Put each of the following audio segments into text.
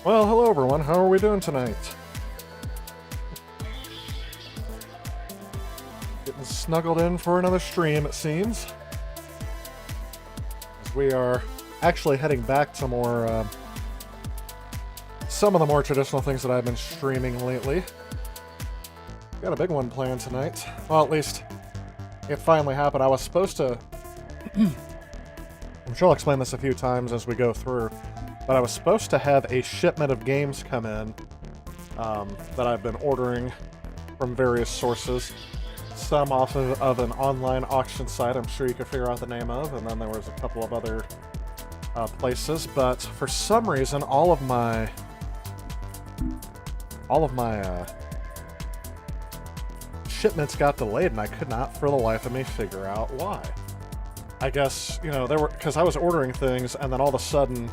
Well, hello everyone. How are we doing tonight? Getting snuggled in for another stream, it seems. As we are actually heading back to more, some of the more traditional things that I've been streaming lately. Got a big one planned tonight. Well, at least it finally happened. I was supposed to... I'm sure I'll explain this a few times as we go through, but I was supposed to have a shipment of games come in that I've been ordering from various sources. Some off of an online auction site I'm sure you could figure out the name of, and then there was a couple of other places, but for some reason all of my shipments got delayed, and I could not for the life of me figure out why. I guess, you know, because I was ordering things, and then all of a sudden,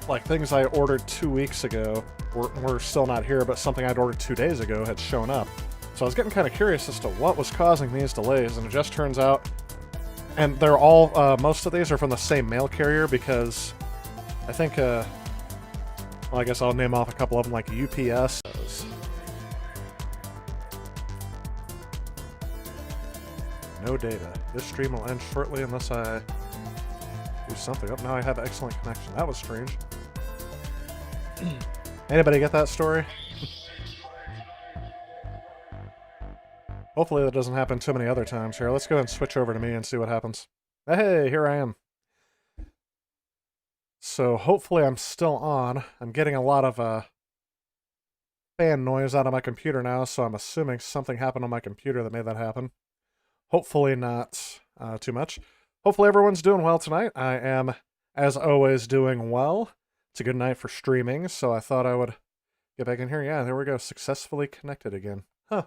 like things I ordered 2 weeks ago were still not here, but something I'd ordered 2 days ago had shown up. So I was getting kind of curious as to what was causing these delays, and it just turns out, and they're all, most of these are from the same mail carrier, because I think, well, I guess I'll name off a couple of them, like UPS. No data. This stream will end shortly unless I do something. Oh, now I have excellent connection. That was strange. Anybody get that story? Hopefully that doesn't happen too many other times here. Let's go ahead and switch over to me and see what happens. Hey, here I am. So hopefully I'm still on. I'm getting a lot of fan noise out of my computer now, so I'm assuming something happened on my computer that made that happen. Hopefully not too much. Hopefully everyone's doing well tonight. I am, as always, doing well. It's a good night for streaming, so I thought I would get back in here. Yeah, there we go. Successfully connected again. Huh.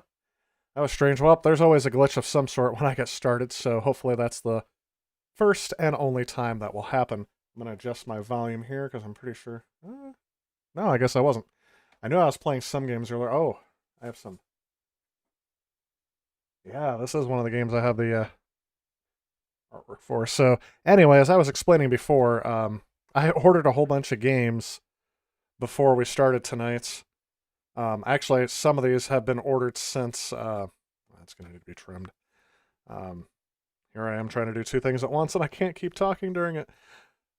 That was strange. Well, there's always a glitch of some sort when I get started, so hopefully that's the first and only time that will happen. I'm going to adjust my volume here, because I'm pretty sure... no, I guess I wasn't. I knew I was playing some games earlier. Oh, I have some... Yeah, this is one of the games I have the artwork for. So, anyway, as I was explaining before, I ordered a whole bunch of games before we started tonight. Actually, some of these have been ordered since... that's going to need to be trimmed. Here I am trying to do two things at once, and I can't keep talking during it.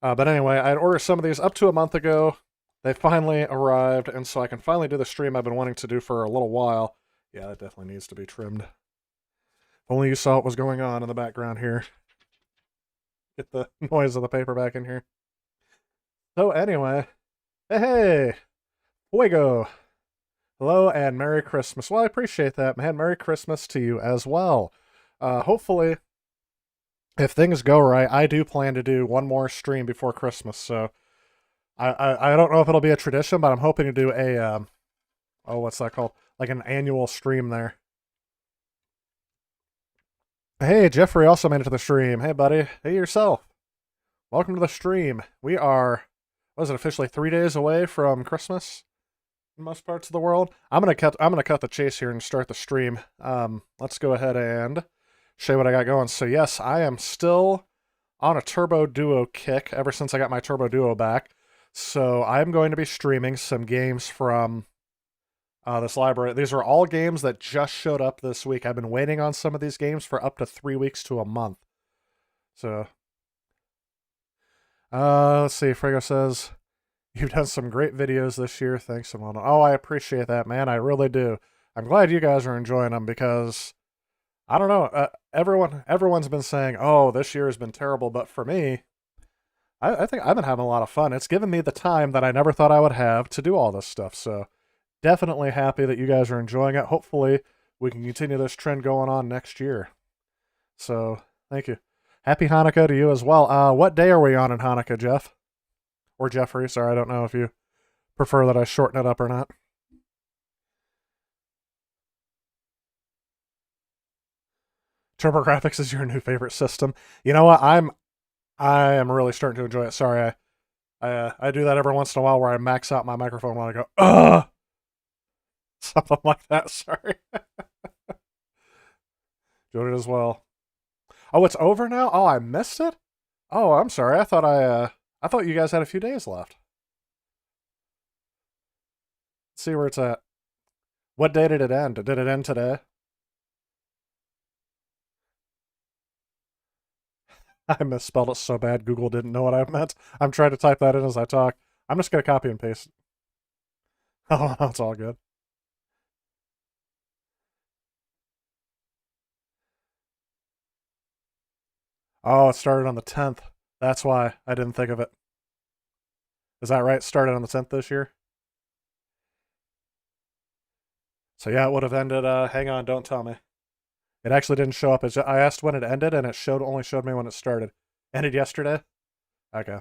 But anyway, I ordered some of these up to a month ago. They finally arrived, and so I can finally do the stream I've been wanting to do for a little while. Yeah, that definitely needs to be trimmed. If only you saw what was going on in the background here. Get the noise of the paper back in here. So anyway, hey, fuego. Hello and Merry Christmas. Well, I appreciate that, man. Merry Christmas to you as well. Hopefully, if things go right, I do plan to do one more stream before Christmas. So I don't know if it'll be a tradition, but I'm hoping to do a, oh, what's that called? Like an annual stream there. Hey, Jeffrey also made it to the stream. Hey, buddy. Hey, yourself. Welcome to the stream. We are, what is it, officially 3 days away from Christmas in most parts of the world. I'm gonna cut the chase here and start the stream. Let's go ahead and show you what I got going. So yes, I am still on a Turbo Duo kick ever since I got my Turbo Duo back. So I'm going to be streaming some games from this library. These are all games that just showed up this week. I've been waiting on some of these games for up to 3 weeks to a month. So, let's see. Frago says, you've done some great videos this year. Thanks, and well done. Oh, I appreciate that, man. I really do. I'm glad you guys are enjoying them because, I don't know, everyone's been saying, oh, this year has been terrible, but for me, I think I've been having a lot of fun. It's given me the time that I never thought I would have to do all this stuff, so definitely happy that you guys are enjoying it. Hopefully, we can continue this trend going on next year. So, thank you. Happy Hanukkah to you as well. What day are we on in Hanukkah, Jeff? Or Jeffrey, sorry, I don't know if you prefer that I shorten it up or not. TurboGrafx is your new favorite system. You know what? I am really starting to enjoy it. Sorry, I do that every once in a while where I max out my microphone when I go, ugh! Something like that, sorry. Doing it as well. Oh, it's over now? Oh, I missed it? Oh, I'm sorry. I thought I thought you guys had a few days left. Let's see where it's at. What day did it end? Did it end today? I misspelled it so bad Google didn't know what I meant. I'm trying to type that in as I talk. I'm just going to copy and paste it. Oh, no, it's all good. Oh, it started on the 10th. That's why I didn't think of it. Is that right? It started on the 10th this year? So yeah, it would have ended, hang on, don't tell me. It actually didn't show up. I asked when it ended, and it only showed me when it started. Ended yesterday? Okay.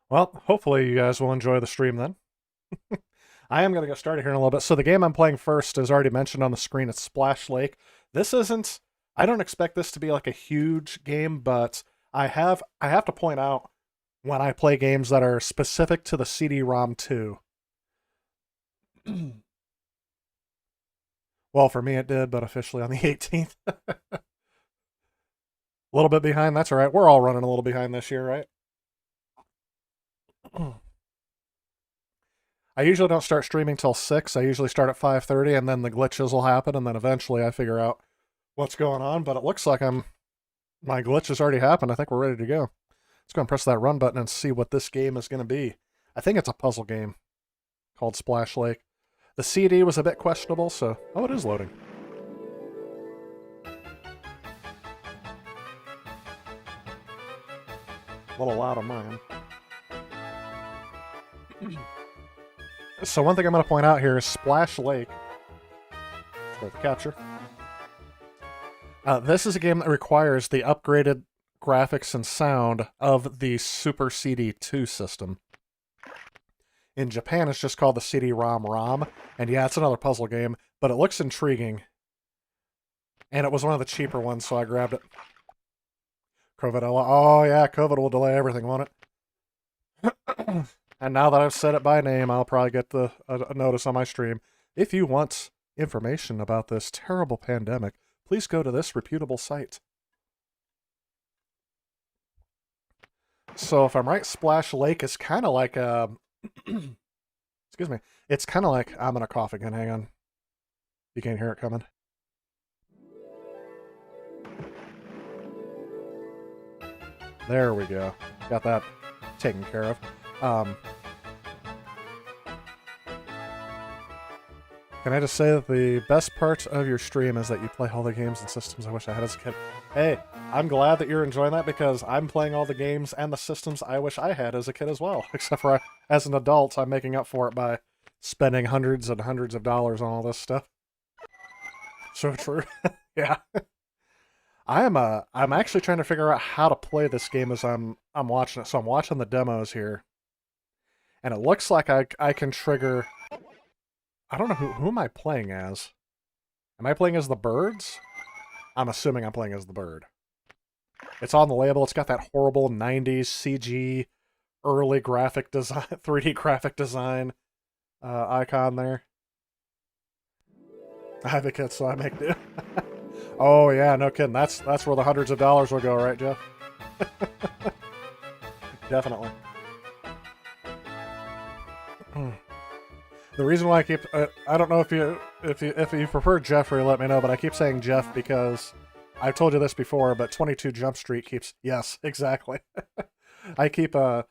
Well, hopefully you guys will enjoy the stream then. I am going to get started here in a little bit. So the game I'm playing first is already mentioned on the screen. It's Splash Lake. This isn't... I don't expect this to be like a huge game, but I have to point out when I play games that are specific to the CD-ROM 2. Well, for me it did, but officially on the 18th. A little bit behind, that's all right. We're all running a little behind this year, right? I usually don't start streaming till 6. I usually start at 5:30, and then the glitches will happen, and then eventually I figure out what's going on, but it looks like my glitch has already happened. I think we're ready to go. Let's go and press that run button and see what this game is going to be. I think it's a puzzle game called Splash Lake. The CD was a bit questionable, so... Oh, it is loading. A little loud on mine. So one thing I'm going to point out here is Splash Lake. Start the capture. This is a game that requires the upgraded graphics and sound of the Super CD2 system. In Japan, it's just called the CD-ROM. And yeah, it's another puzzle game, but it looks intriguing. And it was one of the cheaper ones, so I grabbed it. COVID, oh yeah, COVID will delay everything, won't it? And now that I've said it by name, I'll probably get a notice on my stream. If you want information about this terrible pandemic, please go to this reputable site. So if I'm right, Splash Lake is kind of like a... Excuse me. It's kind of like... I'm going to cough again. Hang on. You can't hear it coming. There we go. Got that taken care of. Can I just say that the best part of your stream is that you play all the games and systems I wish I had as a kid? Hey, I'm glad that you're enjoying that because I'm playing all the games and the systems I wish I had as a kid as well. Except for as an adult, I'm making up for it by spending hundreds and hundreds of dollars on all this stuff. So true. Yeah. I'm actually trying to figure out how to play this game as I'm watching it. So I'm watching the demos here. And it looks like I can trigger... I don't know, who am I playing as? Am I playing as the birds? I'm assuming I'm playing as the bird. It's on the label. It's got that horrible 90s CG early graphic design, 3D graphic design icon there. I have a kid, so I make do. Oh yeah, no kidding. That's where the hundreds of dollars will go, right, Jeff? Definitely. The reason why I keep I don't know if you prefer Jeffrey, let me know, but I keep saying Jeff because I've told you this before, but 22 Jump Street keeps... Yes, exactly. I keep whenever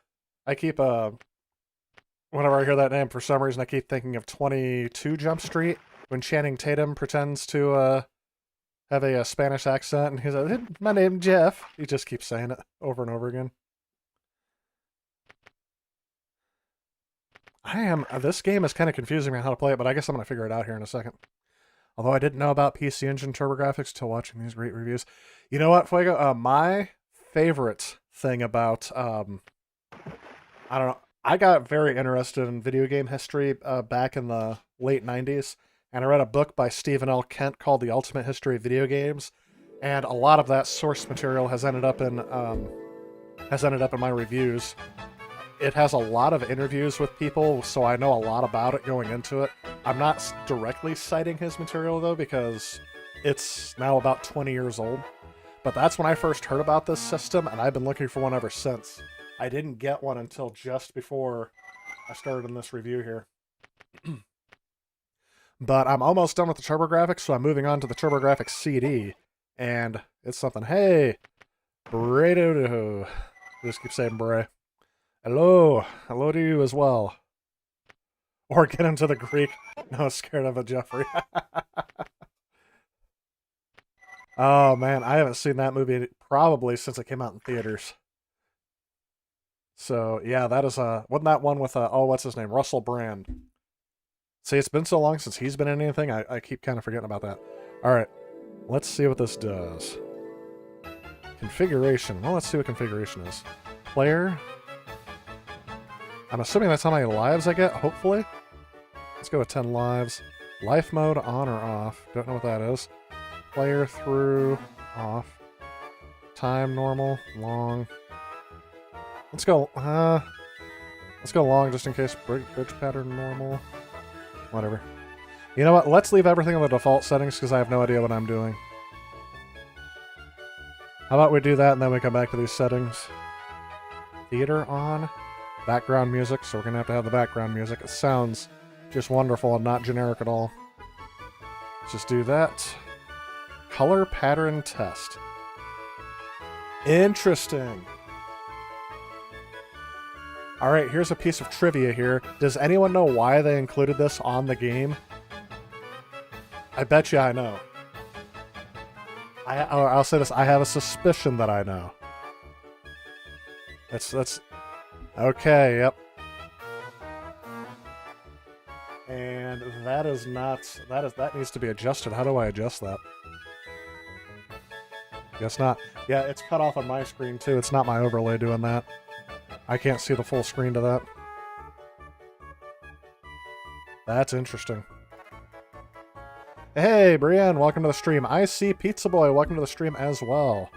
I hear that name, for some reason I keep thinking of 22 Jump Street when Channing Tatum pretends to have a Spanish accent and he's like, "My name's Jeff." He just keeps saying it over and over again. This game is kind of confusing me on how to play it, but I guess I'm going to figure it out here in a second. Although I didn't know about PC Engine TurboGrafx till watching these great reviews. You know what, Fuego? My favorite thing about, I don't know, I got very interested in video game history back in the late 90s, and I read a book by Stephen L. Kent called The Ultimate History of Video Games, and a lot of that source material has ended up in my reviews. It has a lot of interviews with people, so I know a lot about it going into it. I'm not directly citing his material, though, because it's now about 20 years old. But that's when I first heard about this system, and I've been looking for one ever since. I didn't get one until just before I started in this review here. But I'm almost done with the TurboGrafx, so I'm moving on to the TurboGrafx CD. And it's something, hey, Bray-do-do. Just keep saying Bray. Hello. Hello to you as well. Or get into the Greek. No, scared of a Jeffrey. Oh, man, I haven't seen that movie probably since it came out in theaters. So, yeah, that is, wasn't that one with, oh, what's his name? Russell Brand. See, it's been so long since he's been in anything, I keep kind of forgetting about that. Alright, let's see what this does. Configuration. Well, let's see what configuration is. Player. I'm assuming that's how many lives I get, hopefully. Let's go with 10 lives. Life mode, on or off. Don't know what that is. Player through, off. Time, normal, long. Let's go long just in case. Bridge pattern, normal. Whatever. You know what? Let's leave everything on the default settings because I have no idea what I'm doing. How about we do that and then we come back to these settings. Theater on. Background music, so we're going to have the background music. It sounds just wonderful and not generic at all. Let's just do that. Color pattern test. Interesting. Alright, here's a piece of trivia here. Does anyone know why they included this on the game? I bet you I know. I'll say this, I have a suspicion that I know. That's okay, yep. And that is not, that needs to be adjusted. How do I adjust that? Guess not. Yeah, it's cut off on my screen too. It's not my overlay doing that. I can't see the full screen to that. That's interesting. Hey, Brienne, welcome to the stream. I see Pizza Boy, welcome to the stream as well.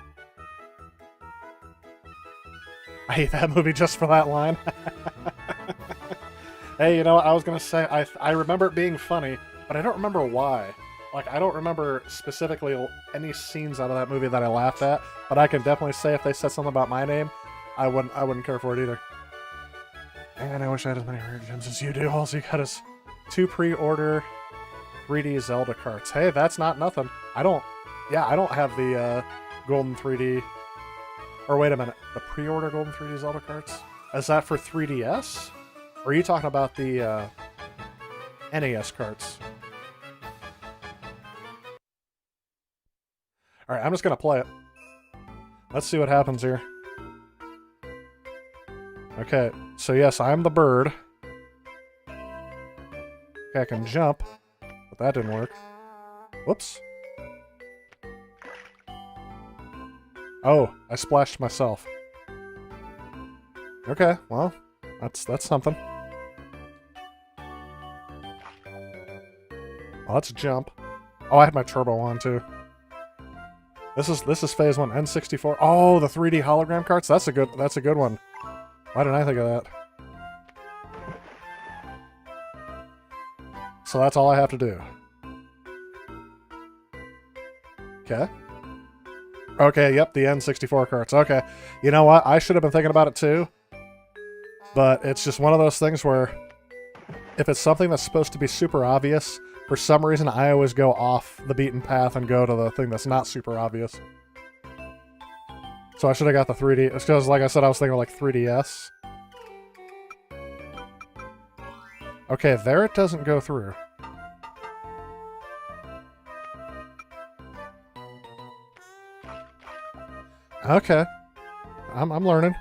I hate that movie just for that line. Hey, you know what I was going to say? I remember it being funny, but I don't remember why. Like, I don't remember specifically any scenes out of that movie that I laughed at, but I can definitely say if they said something about my name, I wouldn't care for it either. And I wish I had as many rare gems as you do. All you got is 2 pre-order 3D Zelda carts. Hey, that's not nothing. I don't have the golden 3D. Or wait a minute, the pre-order golden 3D Zelda carts? Is that for 3DS? Or are you talking about the NES carts? Alright, I'm just gonna play it. Let's see what happens here. Okay, so yes, I'm the bird. Okay, I can jump, but that didn't work. Whoops. Oh, I splashed myself. Okay, well, that's something. Well, let's jump. Oh, I had my turbo on too. This is phase 1, N64. Oh, the 3D hologram carts. That's a good one. Why didn't I think of that? So that's all I have to do. Okay. Okay, yep, the N64 carts. Okay. You know what? I should have been thinking about it too. But it's just one of those things where if it's something that's supposed to be super obvious, for some reason I always go off the beaten path and go to the thing that's not super obvious. So I should have got the 3D. It's because, like I said, I was thinking like 3DS. Okay, there it doesn't go through. Okay. I'm learning.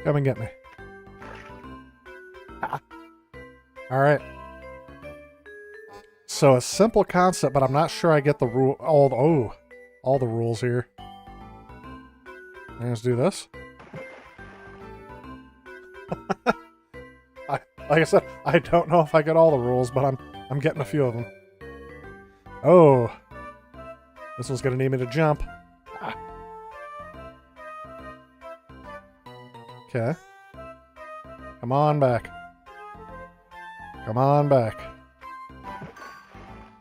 Come and get me. Ah. Alright. So a simple concept, but I'm not sure I get the rule. All the rules here. Let's do this. Like I said, I don't know if I get all the rules, but I'm getting a few of them. Oh, this one's gonna need me to jump. Ah. Okay. Come on back. Come on back.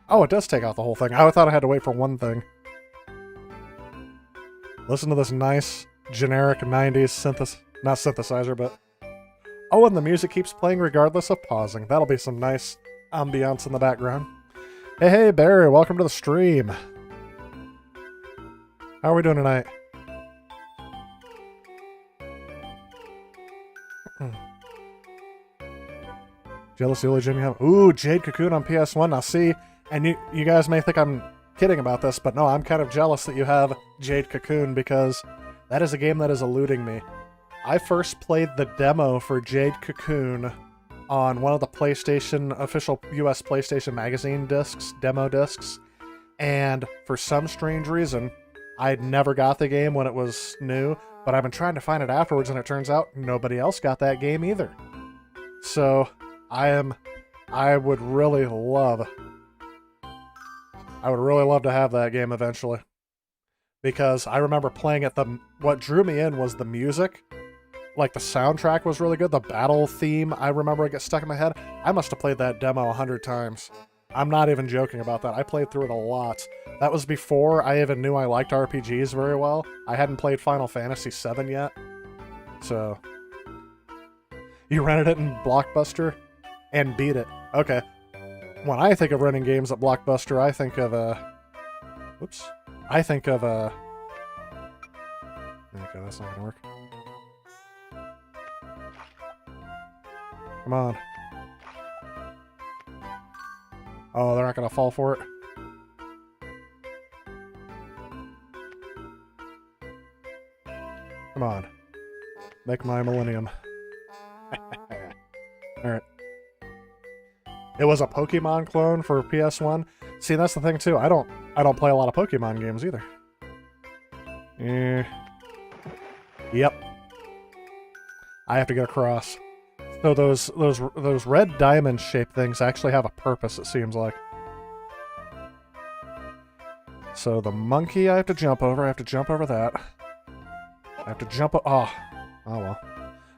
Oh, it does take out the whole thing. I thought I had to wait for one thing. Listen to this nice, generic 90s not synthesizer, but... Oh, and the music keeps playing regardless of pausing. That'll be some nice ambiance in the background. Hey, Barry, welcome to the stream. How are we doing tonight? Jealous the only gym you have? Ooh, Jade Cocoon on PS1. Now see, and you guys may think I'm kidding about this, but no, I'm kind of jealous that you have Jade Cocoon because that is a game that is eluding me. I first played the demo for Jade Cocoon on one of the PlayStation, official US PlayStation Magazine discs, demo discs, and for some strange reason, I never got the game when it was new, but I've been trying to find it afterwards, and it turns out nobody else got that game either. So, I would really love to have that game eventually. Because I remember playing it, what drew me in was the music. Like, the soundtrack was really good. The battle theme, I remember it got stuck in my head. I must have played that demo 100 times. I'm not even joking about that. I played through it a lot. That was before I even knew I liked RPGs very well. I hadn't played Final Fantasy VII yet. So... You rented it in Blockbuster and beat it. Okay. When I think of renting games at Blockbuster, I think of whoops. I think of okay, that's not gonna work. Come on. Oh, they're not gonna fall for it. Come on. Make my millennium. Alright. It was a Pokemon clone for PS1. See, that's the thing too. I don't play a lot of Pokemon games either. Yep. I have to get across. So those red diamond shaped things actually have a purpose, it seems like. So the monkey I have to jump over. I have to jump over that. I have to jump... Oh well.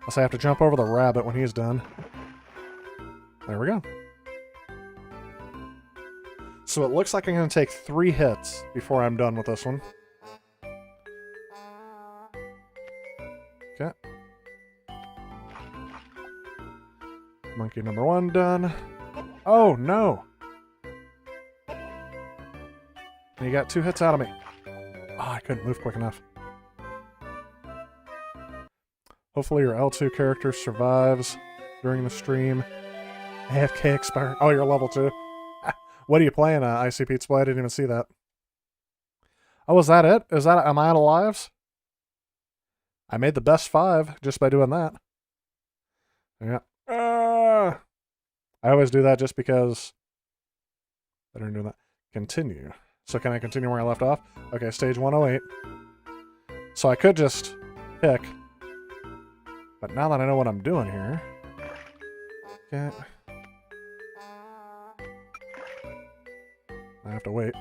I'll say I have to jump over the rabbit when he's done. There we go. So it looks like I'm going to take 3 hits before I'm done with this one. Okay. Monkey number 1 done. Oh, no! And you got 2 hits out of me. Oh, I couldn't move quick enough. Hopefully your L2 character survives during the stream. AFK expired. Oh, you're level 2. What are you playing, IC Pizza? I didn't even see that. Oh, is that it? Am I out of lives? I made the best 5 just by doing that. Yeah. I always do that just because... I didn't do that. Continue. So can I continue where I left off? Okay, stage 108. So I could just pick... But now that I know what I'm doing here... Okay. I have to wait.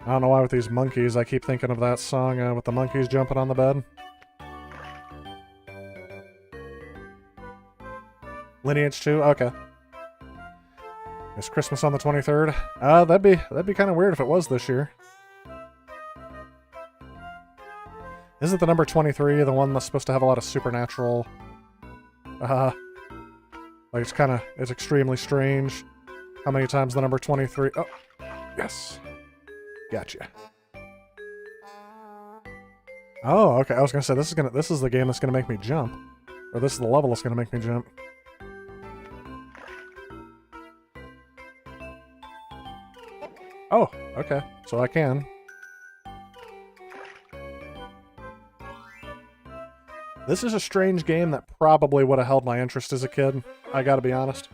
I don't know why with these monkeys, I keep thinking of that song with the monkeys jumping on the bed. Lineage 2? Okay. It's Christmas on the 23rd. That'd be kind of weird if it was this year. Isn't the number 23 the one that's supposed to have a lot of supernatural... like it's extremely strange how many times the number 23... Oh, yes. Gotcha. Oh, okay. I was gonna say this is the game that's gonna make me jump. Or this is the level that's gonna make me jump. Oh, okay. So I can. This is a strange game that probably would have held my interest as a kid. I gotta be honest.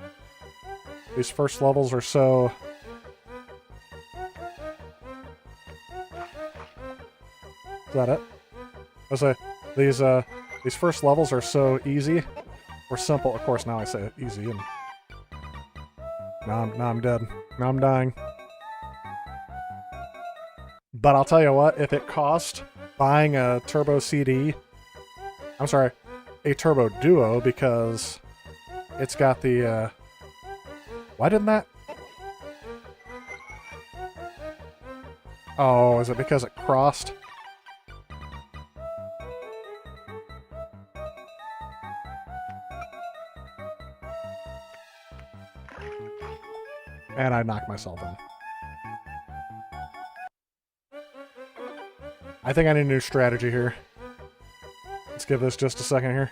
These first levels are so... Is that it? I was like, these first levels are so easy. Or simple. Of course, now I say it easy, and... Now I'm dead. Now I'm dying. But I'll tell you what, if it cost buying a Turbo CD... I'm sorry, a Turbo Duo, because it's got the Why didn't that... Oh, is it because it crossed? And I knocked myself in. I think I need a new strategy here. Let's give this just a second here.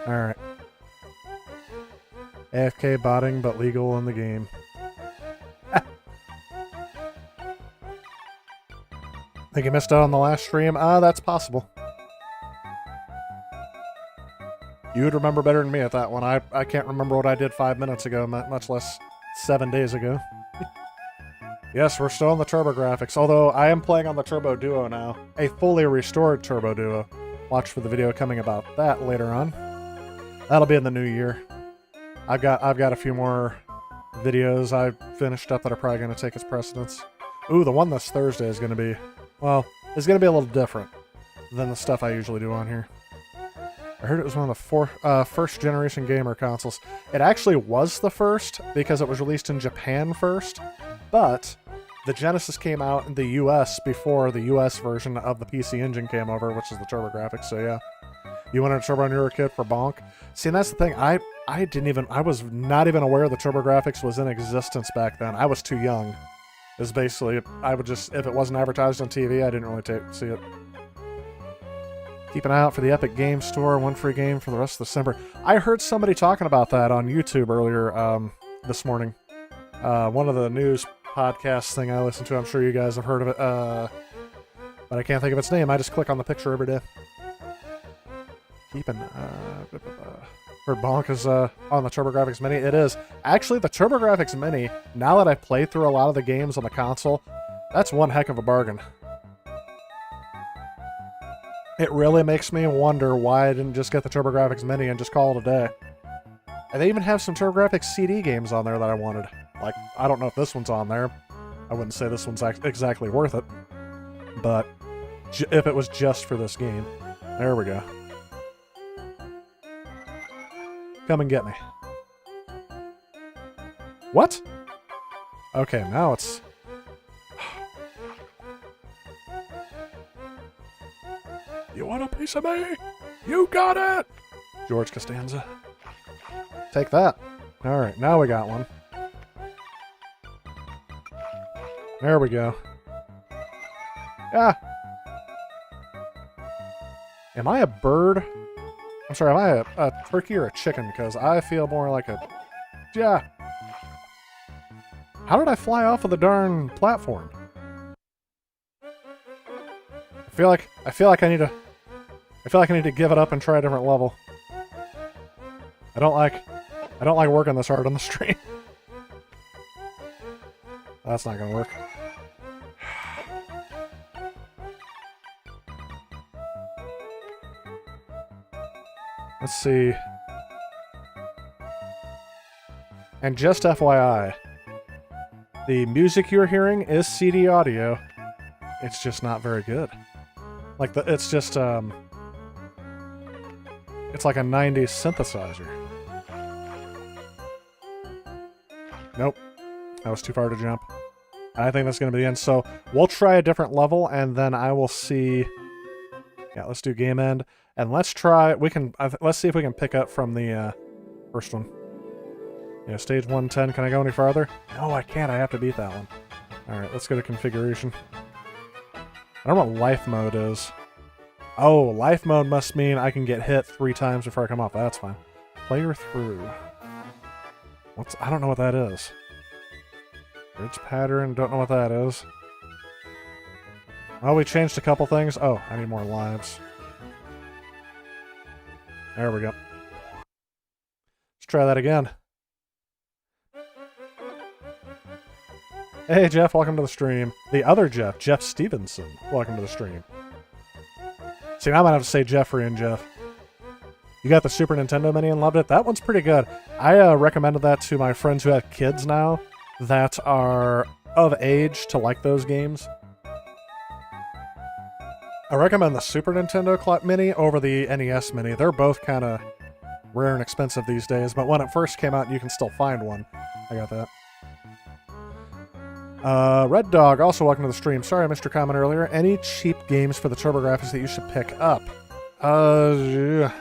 Alright. AFK botting, but legal in the game. Think you missed out on the last stream? That's possible. You would remember better than me at that one. I can't remember what I did 5 minutes ago, much less 7 days ago. Yes, we're still on the Turbo graphics, although I am playing on the Turbo Duo now. A fully restored Turbo Duo. Watch for the video coming about that later on. That'll be in the new year. I've got a few more videos I finished up that are probably going to take its precedence. Ooh, the one this Thursday is going to be, well, it's going to be a little different than the stuff I usually do on here. I heard it was one of the first generation gamer consoles. It actually was the first because it was released in Japan first, but the Genesis came out in the US before the US version of the PC Engine came over, which is the TurboGrafx, so yeah. You wanted a Turbo when you were a kid for bonk? See, and that's the thing, I was not even aware the TurboGrafx was in existence back then. I was too young. It was basically, I would just, if it wasn't advertised on TV, I didn't really see it. Keep an eye out for the Epic Game Store, one free game for the rest of December. I heard somebody talking about that on YouTube earlier this morning. One of the news podcasts thing I listen to, I'm sure you guys have heard of it, but I can't think of its name. I just click on the picture every day. Keep an heard bonk is on the TurboGrafx Mini. It is. Actually, the TurboGrafx Mini, now that I play through a lot of the games on the console, that's one heck of a bargain. It really makes me wonder why I didn't just get the TurboGrafx Mini and just call it a day. And they even have some TurboGrafx CD games on there that I wanted. Like, I don't know if this one's on there. I wouldn't say this one's exactly worth it. But if it was just for this game. There we go. Come and get me. What? Okay, now it's... You want a piece of me? You got it! George Costanza. Take that. Alright, now we got one. There we go. Ah! Am I a bird? I'm sorry, am I a turkey or a chicken? Because I feel more like a... Yeah. How did I fly off of the darn platform? I feel like I need to give it up and try a different level. I don't like working this hard on the stream. That's not gonna work. Let's see. And just FYI, the music you're hearing is CD audio. It's just not very good. Like it's just it's like a 90s synthesizer. Nope. That was too far to jump. I think that's going to be the end. So we'll try a different level, and then I will see... Yeah, let's do game end. And let's try... let's see if we can pick up from the first one. Yeah, stage 110. Can I go any farther? No, I can't. I have to beat that one. Alright, let's go to configuration. I don't know what life mode is. Oh, life mode must mean I can get hit 3 times before I come off. That's fine. Player through. I don't know what that is. Bridge pattern, don't know what that is. Oh, we changed a couple things. Oh, I need more lives. There we go. Let's try that again. Hey, Jeff, welcome to the stream. The other Jeff, Jeff Stevenson, welcome to the stream. See, now I'm going to have to say Jeffrey and Jeff. You got the Super Nintendo Mini and loved it? That one's pretty good. I recommended that to my friends who have kids now that are of age to like those games. I recommend the Super Nintendo Mini over the NES Mini. They're both kind of rare and expensive these days, but when it first came out, you can still find one. I got that. Red Dog, also welcome to the stream. Sorry I missed your comment earlier. Any cheap games for the TurboGrafx that you should pick up? Yeah.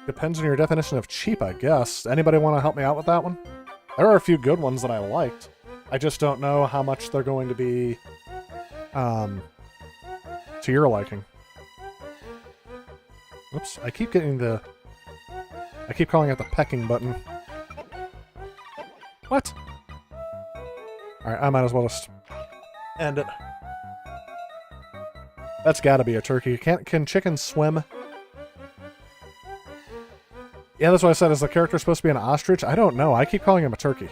Depends on your definition of cheap, I guess. Anybody want to help me out with that one? There are a few good ones that I liked. I just don't know how much they're going to be to your liking. Oops, I keep calling it the pecking button. What? Alright, I might as well just end it. That's gotta be a turkey. Can chickens swim? Yeah, that's what I said. Is the character supposed to be an ostrich? I don't know. I keep calling him a turkey.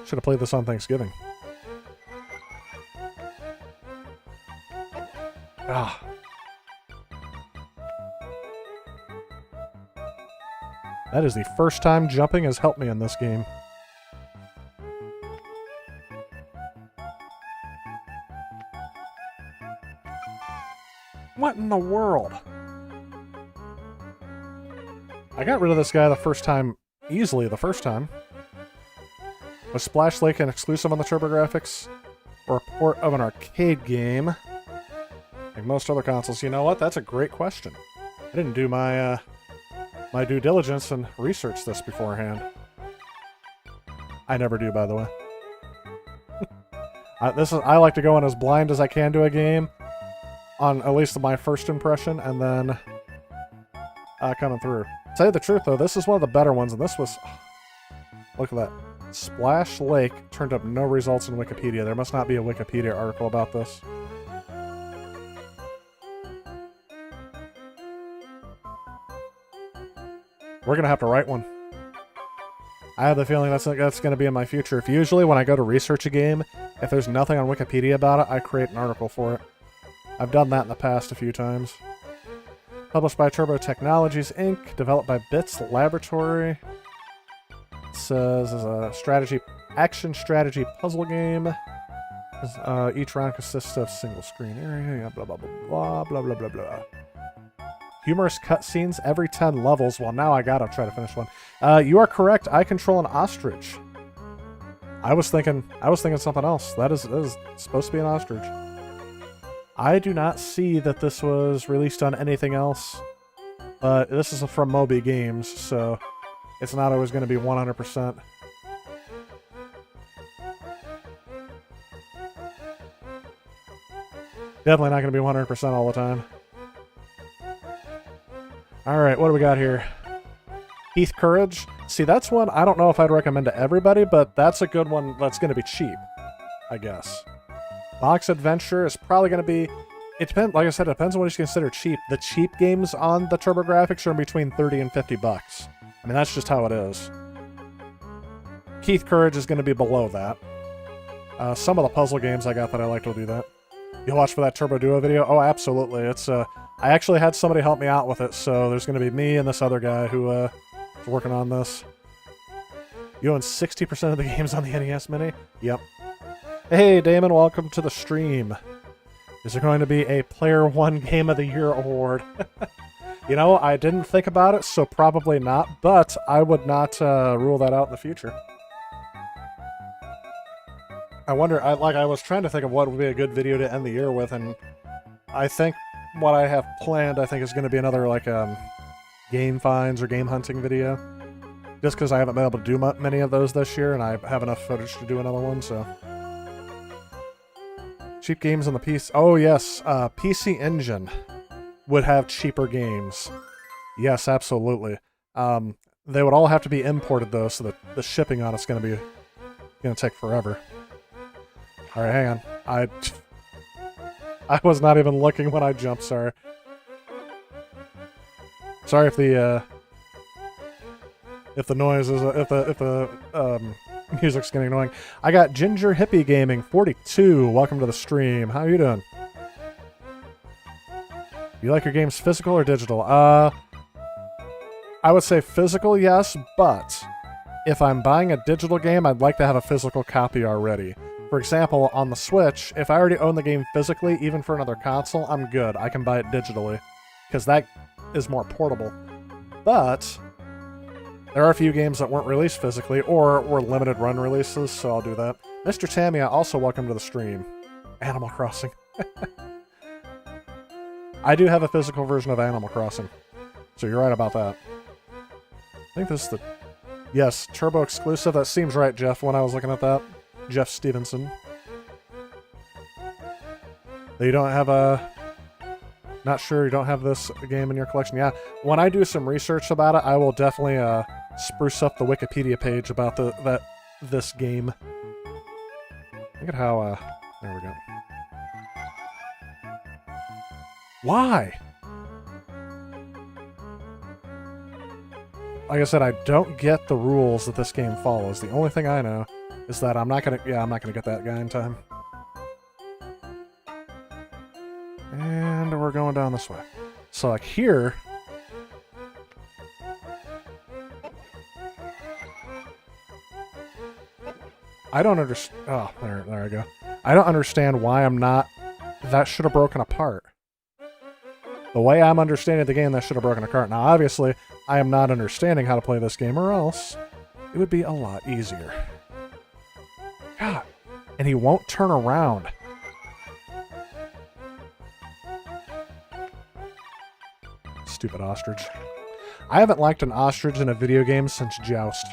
Should have played this on Thanksgiving. Ah. That is the first time jumping has helped me in this game. What in the world? I got rid of this guy the first time, easily the first time. Was Splash Lake an exclusive on the TurboGrafx? Or a port of an arcade game? Like most other consoles. You know what? That's a great question. I didn't do my my due diligence and research this beforehand. I never do, by the way. I like to go in as blind as I can to a game, on at least my first impression, and then coming through. To tell you the truth, though, this is one of the better ones, and this was... Look at that. Splash Lake turned up no results in Wikipedia. There must not be a Wikipedia article about this. We're going to have to write one. I have the feeling that's going to be in my future. If usually when I go to research a game, if there's nothing on Wikipedia about it, I create an article for it. I've done that in the past a few times. Published by Turbo Technologies, Inc., developed by Bits Laboratory. It says is a action strategy puzzle game. Each round consists of single screen area, blah, blah, blah, blah, blah, blah, blah, blah. Humorous cutscenes every 10 levels. Well, now I gotta try to finish one. You are correct. I control an ostrich. I was thinking something else. That is supposed to be an ostrich. I do not see that this was released on anything else. But this is from Moby Games, so it's not always going to be 100%. Definitely not going to be 100% all the time. Alright, what do we got here? Heath Courage. See, that's one I don't know if I'd recommend to everybody, but that's a good one that's going to be cheap, I guess. Box Adventure is probably going to be... It depends, like I said, it depends on what you consider cheap. The cheap games on the TurboGrafx are in between 30 and 50 bucks. I mean, that's just how it is. Keith Courage is going to be below that. Some of the puzzle games I got that I liked will do that. You'll watch for that Turbo Duo video? Oh, absolutely. It's I actually had somebody help me out with it, so there's going to be me and this other guy who is working on this. You own 60% of the games on the NES Mini? Yep. Hey, Damon, welcome to the stream. Is there going to be a Player One Game of the Year award? You know, I didn't think about it, so probably not, but I would not rule that out in the future. I wonder, I was trying to think of what would be a good video to end the year with, and I think what I have planned, I think, is going to be another, like, game finds or game hunting video. Just because I haven't been able to do many of those this year, and I have enough footage to do another one, so... Cheap games on the PC... Oh, yes, PC Engine would have cheaper games. Yes, absolutely. They would all have to be imported, though, so that the shipping on it's going to take forever. Alright, hang on. I was not even looking when I jumped, sorry. Sorry if the noise is... if the music's getting annoying. I got Ginger Hippie Gaming 42. Welcome to the stream. How you doing? You like your games physical or digital? I would say physical, yes, but if I'm buying a digital game, I'd like to have a physical copy already. For example, on the Switch, if I already own the game physically, even for another console, I'm good. I can buy it digitally. Because that is more portable. But there are a few games that weren't released physically or were limited run releases, so I'll do that. Mr. Tamiya, also welcome to the stream. Animal Crossing. I do have a physical version of Animal Crossing, so you're right about that. I think this is the... Yes, Turbo exclusive. That seems right, Jeff, when I was looking at that. Jeff Stevenson. You don't have a... Not sure you don't have this game in your collection. Yeah, when I do some research about it, I will definitely spruce up the Wikipedia page about this game. Look at how... there we go. Why? Like I said, I don't get the rules that this game follows. The only thing I know is that I'm not gonna get that guy in time. And we're going down this way. So like here... I don't understand... Oh, there I go. I don't understand why I'm not... That should have broken apart. The way I'm understanding the game, that should have broken apart. Now, obviously, I am not understanding how to play this game, or else it would be a lot easier. God. And he won't turn around. Stupid ostrich. I haven't liked an ostrich in a video game since Joust.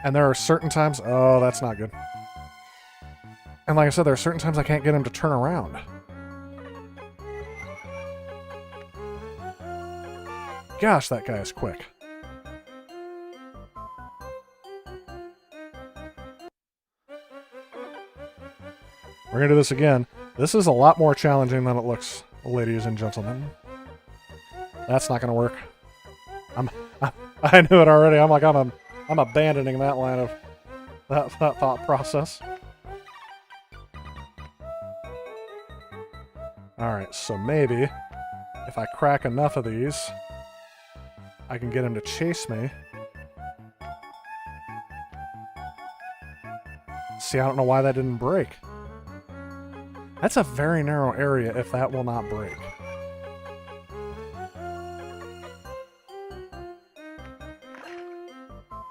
And there are certain times... Oh, that's not good. And like I said, there are certain times I can't get him to turn around. Gosh, that guy is quick. We're going to do this again. This is a lot more challenging than it looks, ladies and gentlemen. That's not going to work. I knew it already. I'm abandoning that line of that thought process. Alright, so maybe if I crack enough of these, I can get him to chase me. See, I don't know why that didn't break. That's a very narrow area if that will not break.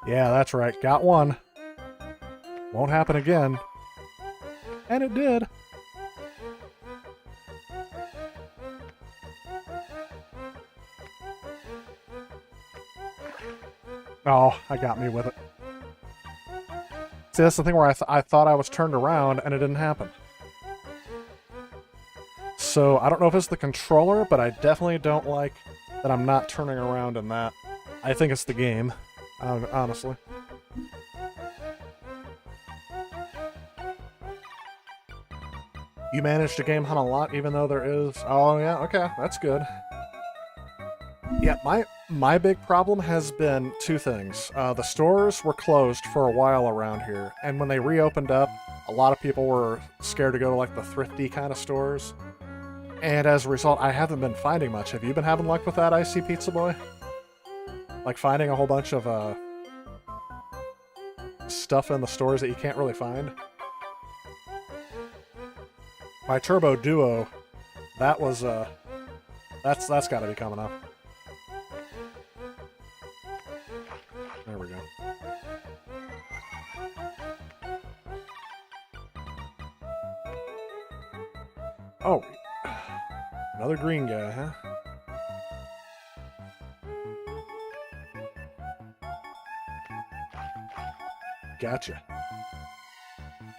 Yeah, that's right. Got one. Won't happen again. And it did. Oh, I got me with it. See, that's the thing where I thought I was turned around and it didn't happen. So, I don't know if it's the controller, but I definitely don't like that I'm not turning around in that. I think it's the game, honestly. You managed to game hunt a lot, even though there is... Oh, yeah, okay, that's good. Yeah, my big problem has been two things. The stores were closed for a while around here, and when they reopened up, a lot of people were scared to go to, like, the thrifty kind of stores. And as a result, I haven't been finding much. Have you been having luck with that, Icy Pizza Boy? Like, finding a whole bunch of, stuff in the stores that you can't really find? My Turbo Duo, that was, that's gotta be coming up. There we go. Oh, another green guy, huh? Gotcha.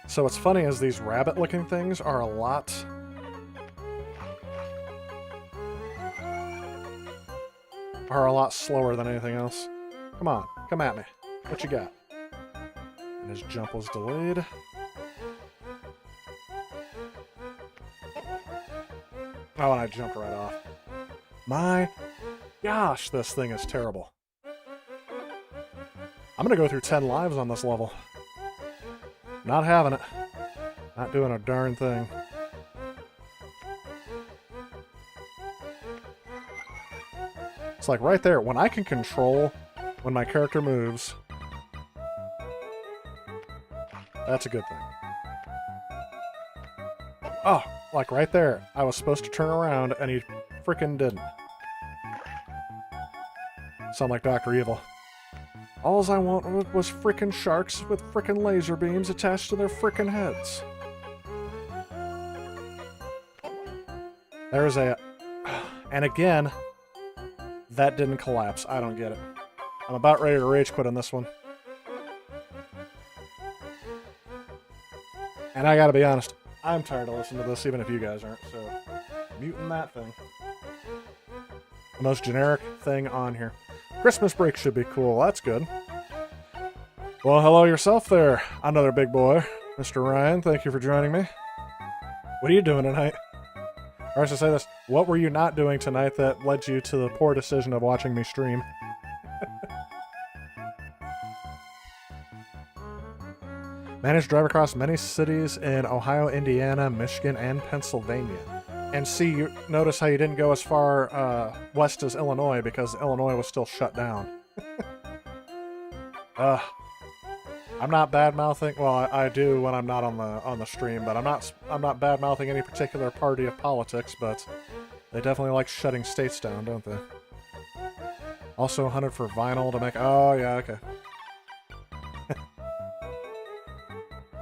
So what's funny is these rabbit-looking things are a lot... slower than anything else. Come on, come at me. What you got? And his jump was delayed. Oh, and I jumped right off. My gosh, this thing is terrible. I'm gonna go through 10 lives on this level. Not having it. Not doing a darn thing. It's like right there, when I can control when my character moves, that's a good thing. Oh, like right there. I was supposed to turn around, and he freaking didn't. Sound like Dr. Evil. Alls I want was frickin' sharks with frickin' laser beams attached to their frickin' heads. There's a... And again, that didn't collapse. I don't get it. I'm about ready to rage quit on this one. And I gotta be honest, I'm tired of listening to this, even if you guys aren't, so... Muting that thing. The most generic thing on here. Christmas break should be cool. That's good. Well, hello yourself there, another big boy. Mr. Ryan, thank you for joining me. What are you doing tonight? Or I should say this, what were you not doing tonight that led you to the poor decision of watching me stream? Managed to drive across many cities in Ohio, Indiana, Michigan, and Pennsylvania. And see, you notice how you didn't go as far west as Illinois because Illinois was still shut down. I'm not bad mouthing. Well, I do when I'm not on the stream, but I'm not bad mouthing any particular party of politics. But they definitely like shutting states down, don't they? Also hunted for vinyl to make. Oh yeah, okay.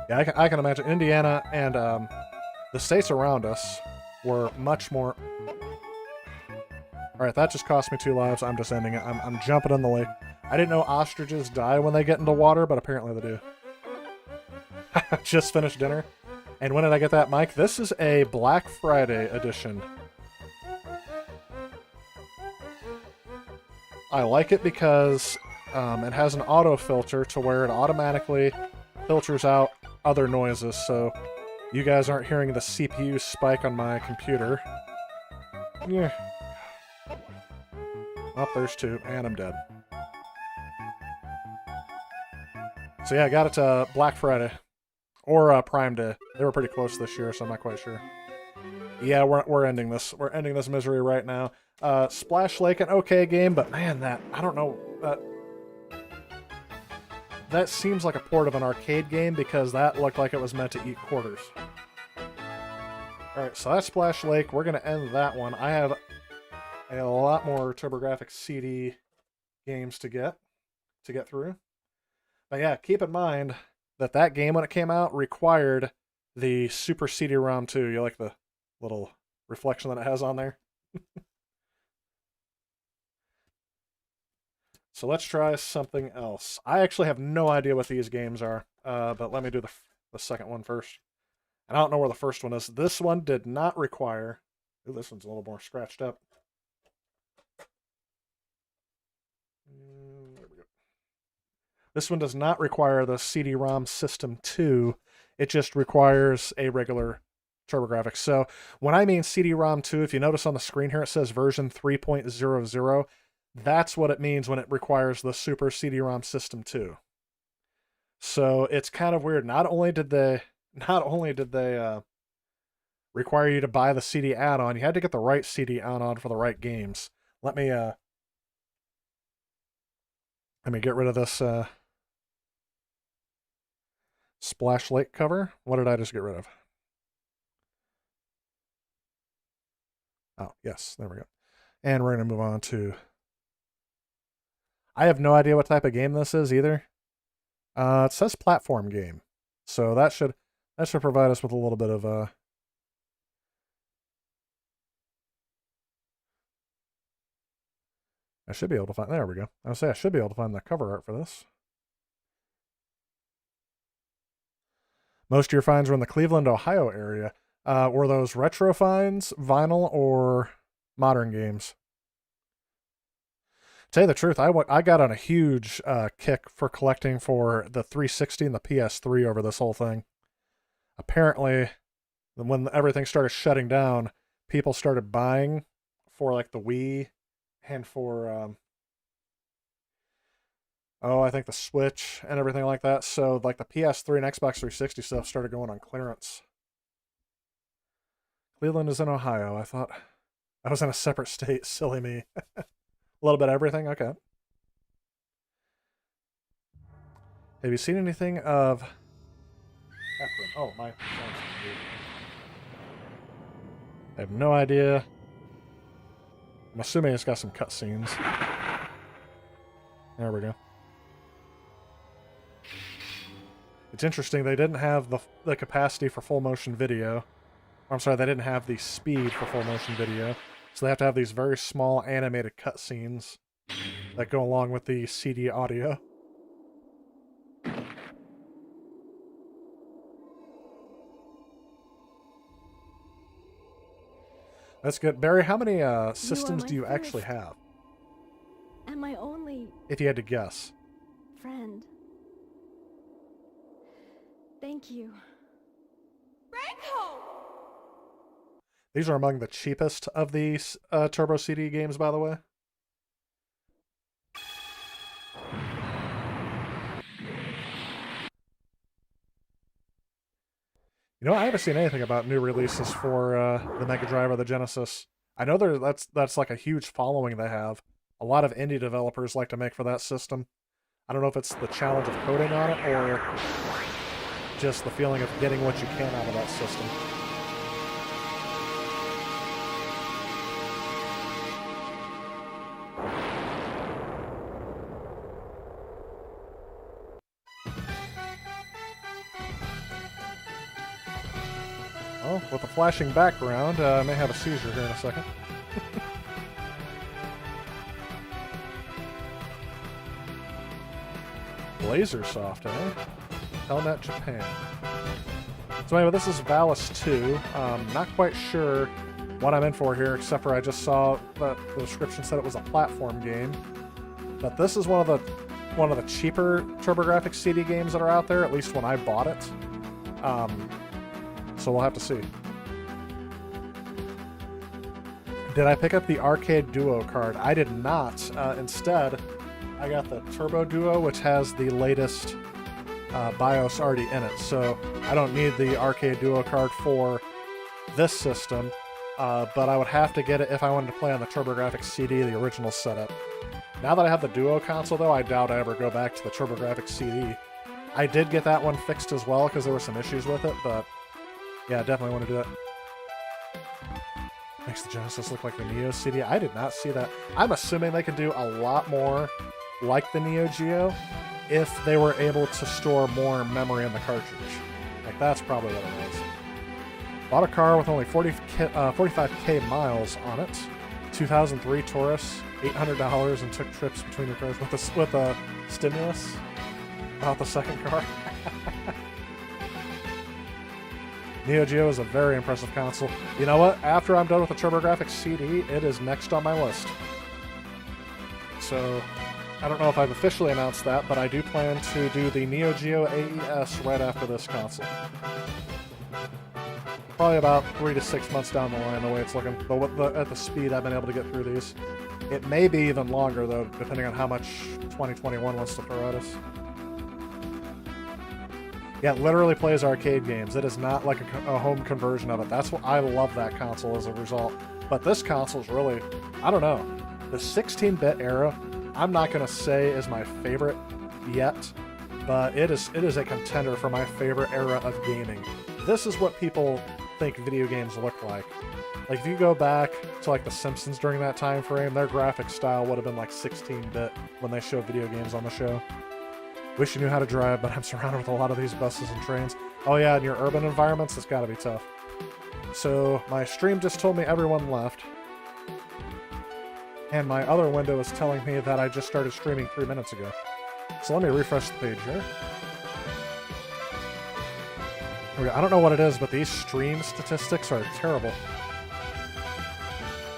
Yeah, I can imagine Indiana and the states around us were much more... Alright, that just cost me 2 lives. I'm just ending it. I'm jumping in the lake. I didn't know ostriches die when they get into water, but apparently they do. Just finished dinner. And when did I get that mic? This is a Black Friday edition. I like it because it has an auto filter to where it automatically filters out other noises, so you guys aren't hearing the CPU spike on my computer. Yeah. Oh, there's 2, and I'm dead. So yeah, I got it Black Friday. Or Prime Day. They were pretty close this year, so I'm not quite sure. Yeah, we're ending this. We're ending this misery right now. Splash Lake, an okay game, but man, I don't know, that seems like a port of an arcade game because that looked like it was meant to eat quarters. Alright, so that's Splash Lake. We're going to end that one. I have a lot more TurboGrafx CD games to get through. But yeah, keep in mind that game, when it came out, required the Super CD-ROM too. You like the little reflection that it has on there? So let's try something else. I actually have no idea what these games are, but let me do the second one first. And I don't know where the first one is. This one did not require... Ooh, this one's a little more scratched up. There we go. This one does not require the CD-ROM System 2. It just requires a regular TurboGrafx. So when I mean CD-ROM 2, if you notice on the screen here, it says version 3.00. That's what it means when it requires the Super CD-ROM System 2. So it's kind of weird. Not only did they require you to buy the CD add-on, you had to get the right CD add-on for the right games. Let me get rid of this Splash Lake cover. What did I just get rid of? Oh, yes, there we go. And we're going to move on to... I have no idea what type of game this is either. It says platform game. So that should provide us with a little bit of I should be able to find... There we go. I would say I should be able to find the cover art for this. Most of your finds were in the Cleveland, Ohio area. Were those retro finds, vinyl, or modern games? To tell you the truth, I got on a huge kick for collecting for the 360 and the PS3 over this whole thing. Apparently, when everything started shutting down, people started buying for like the Wii and for I think the Switch and everything like that. So like the PS3 and Xbox 360 stuff started going on clearance. Cleveland is in Ohio. I thought I was in a separate state. Silly me. A little bit of everything? Okay. Have you seen anything of... Ephraim? Oh, my... I have no idea. I'm assuming it's got some cutscenes. There we go. It's interesting, they didn't have the capacity for full motion video. I'm sorry, they didn't have the speed for full motion video. So they have to have these very small animated cutscenes that go along with the CD audio. That's good. Barry, how many systems do you actually have? And my only... If you had to guess. friend. Thank you. These are among the cheapest of these Turbo CD games, by the way. You know, I haven't seen anything about new releases for the Mega Drive or the Genesis. I know that's like a huge following they have. A lot of indie developers like to make for that system. I don't know if it's the challenge of coding on it or just the feeling of getting what you can out of that system. Well, with a flashing background, I may have a seizure here in a second. Lasersoft, eh? Telnet Japan. So anyway, this is Valis II. Not quite sure what I'm in for here, except for I just saw that the description said it was a platform game. But this is one of the cheaper TurboGrafx CD games that are out there, at least when I bought it. So we'll have to see. Did I pick up the Arcade Duo card? I did not. Instead, I got the Turbo Duo, which has the latest BIOS already in it. So I don't need the Arcade Duo card for this system, but I would have to get it if I wanted to play on the TurboGrafx CD, the original setup. Now that I have the Duo console, though, I doubt I ever go back to the TurboGrafx CD. I did get that one fixed as well because there were some issues with it, but yeah, definitely want to do it. Makes the Genesis look like the Neo CD. I did not see that. I'm assuming they can do a lot more like the Neo Geo if they were able to store more memory in the cartridge. Like, that's probably what it was. Bought a car with only 45K miles on it. 2003 Taurus, $800, and took trips between the cars with a stimulus. About the second car. Neo Geo is a very impressive console. You know what? After I'm done with the TurboGrafx CD, it is next on my list. So, I don't know if I've officially announced that, but I do plan to do the Neo Geo AES right after this console. Probably about 3 to 6 months down the line, the way it's looking. But at the speed I've been able to get through these. It may be even longer, though, depending on how much 2021 wants to throw at us. Yeah, it literally plays arcade games. It is not like a home conversion of it. That's what I love that console as a result. But this console's really, I don't know. The 16-bit era, I'm not going to say is my favorite yet, but it is a contender for my favorite era of gaming. This is what people think video games look like. Like, if you go back to like The Simpsons during that time frame, their graphic style would have been like 16-bit when they show video games on the show. Wish you knew how to drive, but I'm surrounded with a lot of these buses and trains. Oh yeah, in your urban environments, it's gotta be tough. So, my stream just told me everyone left. And my other window is telling me that I just started streaming 3 minutes ago. So let me refresh the page here. I don't know what it is, but these stream statistics are terrible.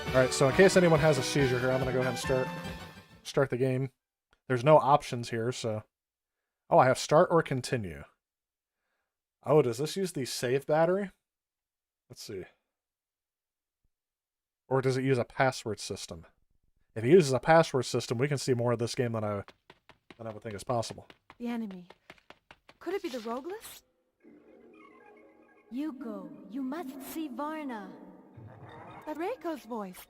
Alright, so in case anyone has a seizure here, I'm gonna go ahead and start the game. There's no options here, so... Oh, I have start or continue. Oh, does this use the save battery? Let's see. Or does it use a password system? If it uses a password system, we can see more of this game than I would think is possible. The enemy. Could it be the Rogueless? Yuko, you must see Varna. That Reiko's voice.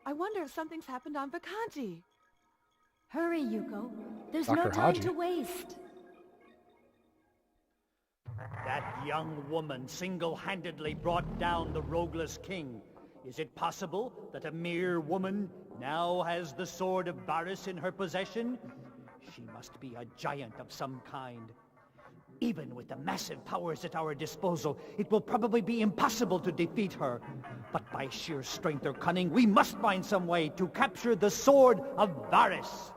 I wonder if something's happened on Vakanji. Hurry, Yuko. There's Dr. no time Haji. to waste. That young woman single-handedly brought down the Rogueless King. Is it possible that a mere woman now has the sword of Valis in her possession? She must be a giant of some kind. Even with the massive powers at our disposal, it will probably be impossible to defeat her. But by sheer strength or cunning, we must find some way to capture the sword of Valis.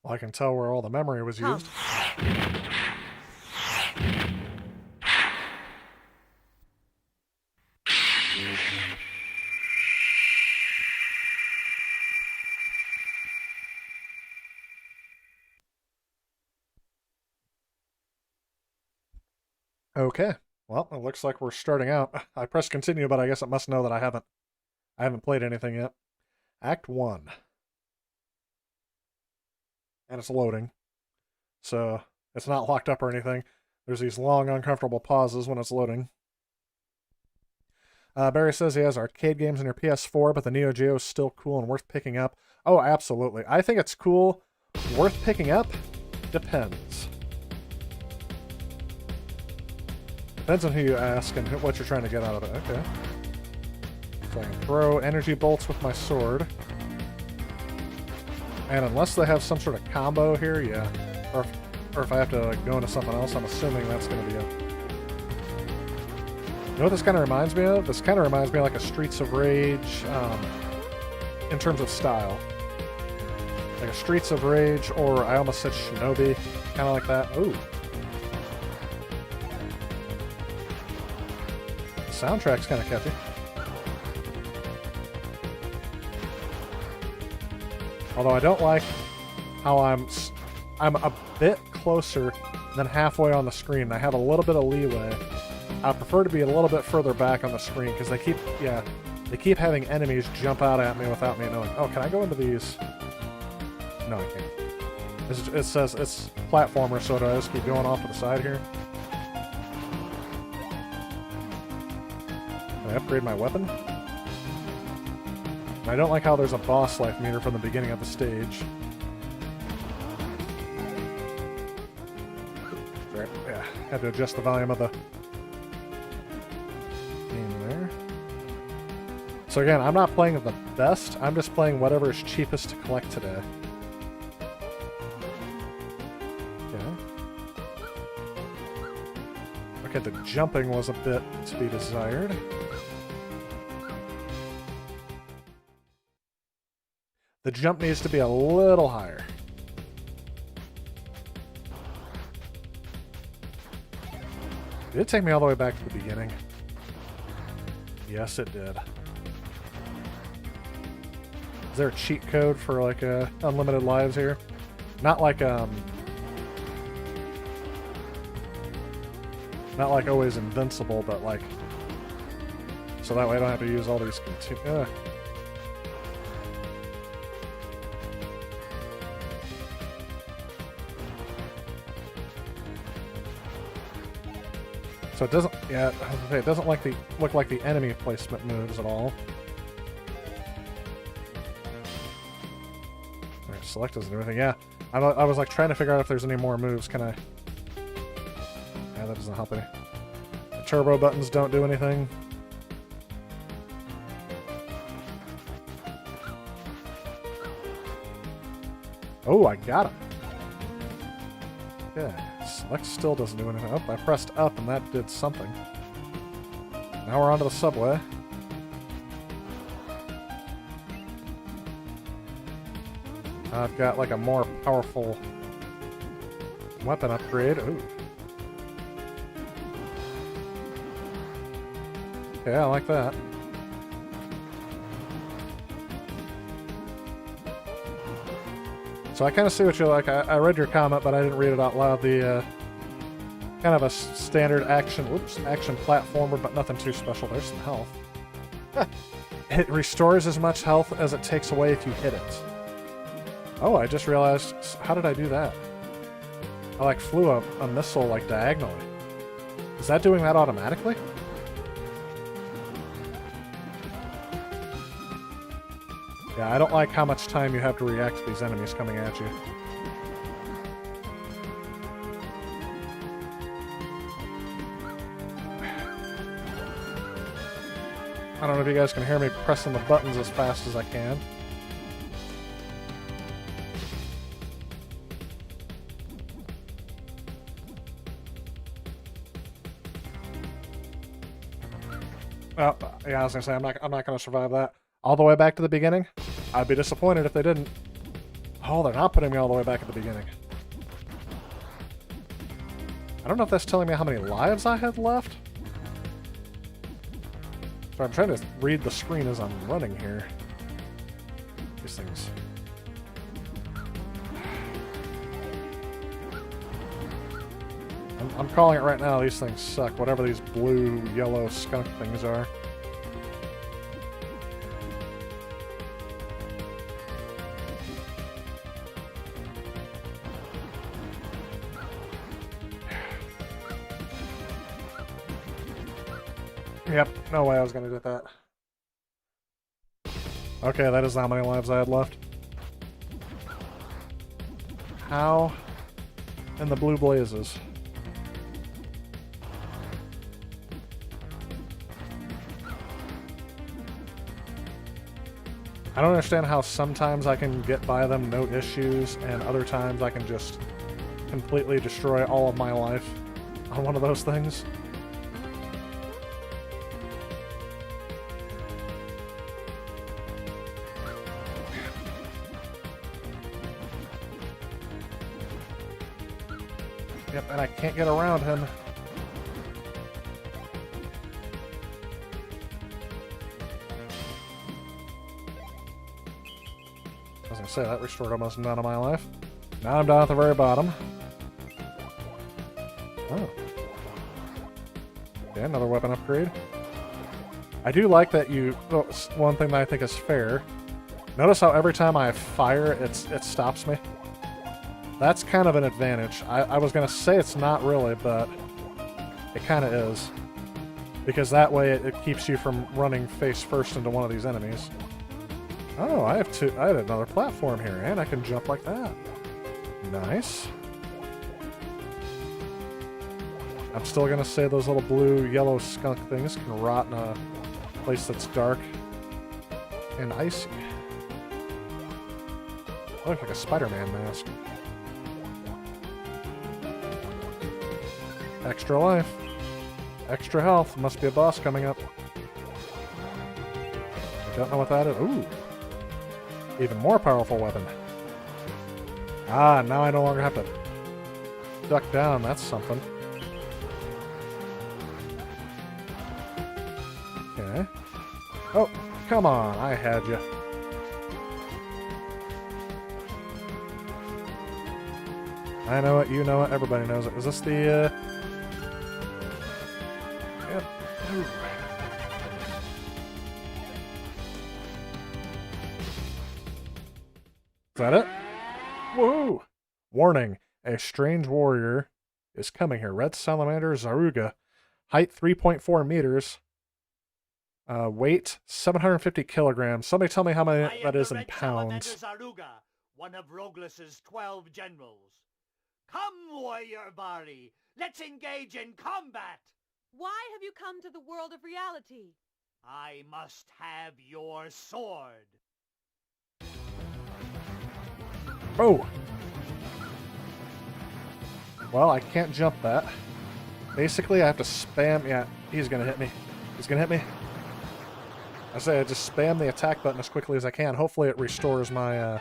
Well, I can tell where all the memory was used. Okay. Well, it looks like we're starting out. I pressed continue, but I guess it must know that I haven't played anything yet. Act 1. And it's loading. So, it's not locked up or anything. There's these long, uncomfortable pauses when it's loading. Barry says he has arcade games on your PS4, but the Neo Geo is still cool and worth picking up. Oh, absolutely. I think it's cool. Worth picking up? Depends. Depends on who you ask and what you're trying to get out of it. Okay. So I can throw energy bolts with my sword. And unless they have some sort of combo here, yeah. Or if I have to like, go into something else, I'm assuming that's going to be it. You know what this kind of reminds me of? This kind of reminds me of like a Streets of Rage in terms of style. Like a Streets of Rage, or I almost said Shinobi. Kind of like that. Ooh. The soundtrack's kind of catchy. Although I don't like how I'm a bit closer than halfway on the screen. I have a little bit of leeway. I prefer to be a little bit further back on the screen because they keep having enemies jump out at me without me knowing. Oh, can I go into these? No, I can't. It says it's platformer, so do I just keep going off to the side here? Can I upgrade my weapon? I don't like how there's a boss life meter from the beginning of the stage. There, yeah, had to adjust the volume of the game there. So again, I'm not playing the best, I'm just playing whatever is cheapest to collect today. Okay, the jumping was a bit to be desired. The jump needs to be a little higher. Did it take me all the way back to the beginning? Yes, it did. Is there a cheat code for like unlimited lives here? Not like always invincible, but like so that way I don't have to use all these So it doesn't, yeah, it doesn't look like the enemy placement moves at all. Alright, select doesn't do anything. Yeah, I was like trying to figure out if there's any more moves. Can I? Yeah, that doesn't help any. The turbo buttons don't do anything. Oh, I got him. Yeah. Select still doesn't do anything. Oh, I pressed up and that did something. Now we're onto the subway. I've got like a more powerful weapon upgrade. Ooh. Okay, I like that. So I kind of see what you're like. I read your comment, but I didn't read it out loud. The kind of a standard action platformer, but nothing too special. There's some health. It restores as much health as it takes away if you hit it. Oh, I just realized. How did I do that? I like flew a missile like diagonally. Is that doing that automatically? Yeah, I don't like how much time you have to react to these enemies coming at you. I don't know if you guys can hear me pressing the buttons as fast as I can. Oh, yeah, I was gonna say I'm not gonna survive that. All the way back to the beginning? I'd be disappointed if they didn't. Oh, they're not putting me all the way back at the beginning. I don't know if that's telling me how many lives I had left. So I'm trying to read the screen as I'm running here. These things. I'm calling it right now, these things suck. Whatever these blue, yellow skunk things are. Yep, no way I was gonna do that. Okay, that is how many lives I had left. How in the blue blazes? I don't understand how sometimes I can get by them no issues, and other times I can just completely destroy all of my life on one of those things. Yep, and I can't get around him. I was gonna say, that restored almost none of my life. Now I'm down at the very bottom. Oh. Okay, another weapon upgrade. I do like that you... Well, one thing that I think is fair. Notice how every time I fire, it stops me? That's kind of an advantage. I was going to say it's not really, but it kind of is. Because that way it keeps you from running face first into one of these enemies. Oh, I have another platform here, and I can jump like that. Nice. I'm still going to say those little blue, yellow skunk things can rot in a place that's dark and icy. Looks like a Spider-Man mask. Extra life. Extra health. Must be a boss coming up. I don't know what that is. Ooh. Even more powerful weapon. Ah, now I no longer have to duck down. That's something. Okay. Oh, come on. I had you. I know it. You know it. Everybody knows it. Is this the, Yep. Ooh. Is that it? Woohoo! Warning. A strange warrior is coming here. Red Salamander Zaruga. Height 3.4 meters. Weight 750 kilograms. Somebody tell me how many that is in pounds. Zaruga, one of Roglus's 12 generals. Come, warrior Bari. Let's engage in combat. Why have you come to the world of reality? I must have your sword. Oh! Well, I can't jump that. Basically, I have to spam... Yeah, he's gonna hit me. He's gonna hit me. I say I just spam the attack button as quickly as I can. Hopefully it restores my,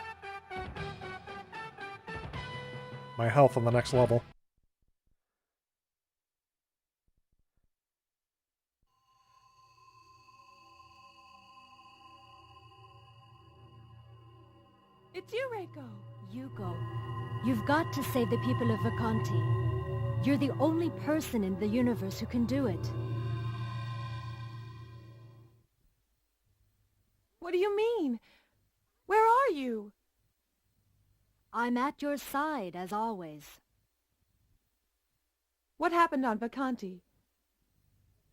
my health on the next level. It's you, Reiko. Yuko, you've got to save the people of Vacanti. You're the only person in the universe who can do it. What do you mean? Where are you? I'm at your side, as always. What happened on Vacanti?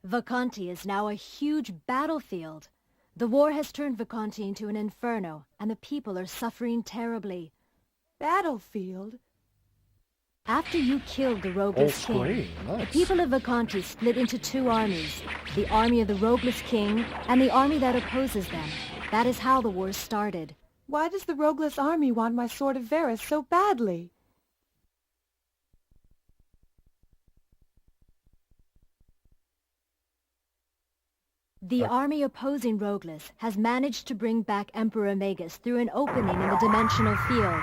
Vacanti is now a huge battlefield. The war has turned Vacanti into an inferno, and the people are suffering terribly. Battlefield? After you killed the Old Rogueless King, screen. the Nice. people of Vacanti split into two armies, the army of the Rogueless King and the army that opposes them. That is how the war started. Why does the Rogueless army want my Sword of Valis so badly? The army opposing Rogueless has managed to bring back Emperor Magus through an opening in the dimensional field.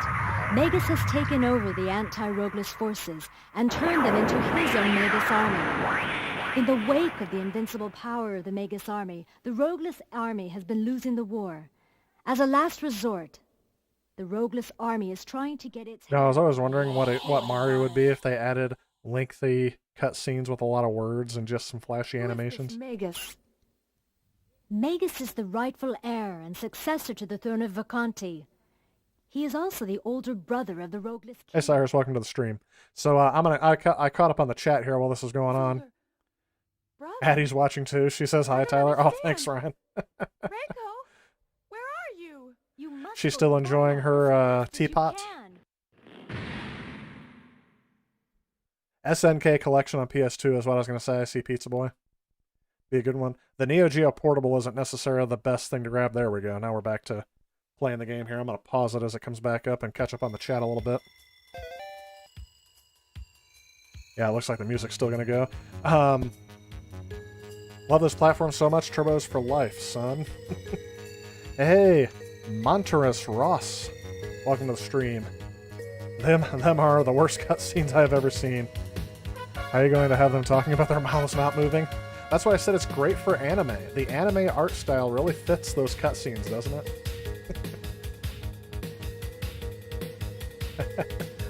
Magus has taken over the anti-Rogueless forces and turned them into his own Magus army. In the wake of the invincible power of the Magus army, the Rogueless army has been losing the war. As a last resort, the Rogueless army is trying to get its... No, I was always wondering what Mario would be if they added lengthy cutscenes with a lot of words and just some flashy Who is this animations. Magus? Magus is the rightful heir and successor to the throne of Vacanti. He is also the older brother of the Rogueless King. Hey Cyrus, welcome to the stream. So I caught up on the chat here while this was going on. Brother, Addie's watching too. She says hi, I don't Tyler. Oh, understand. thanks, Ryan. Reiko, where are you? You must She's go still to enjoying Valis her as fast as you teapot. can. SNK collection on PS2 is what I was going to say. I see Pizza Boy. Be a good one. The Neo Geo Portable isn't necessarily the best thing to grab. There we go. Now we're back to playing the game here. I'm going to pause it as it comes back up and catch up on the chat a little bit. Yeah, it looks like the music's still going to go. Love this platform so much. Turbos for life, son. Hey, Monterus Ross. Welcome to the stream. Them are the worst cutscenes I've ever seen. How are you going to have them talking about their mouths not moving? That's why I said it's great for anime. The anime art style really fits those cutscenes, doesn't it?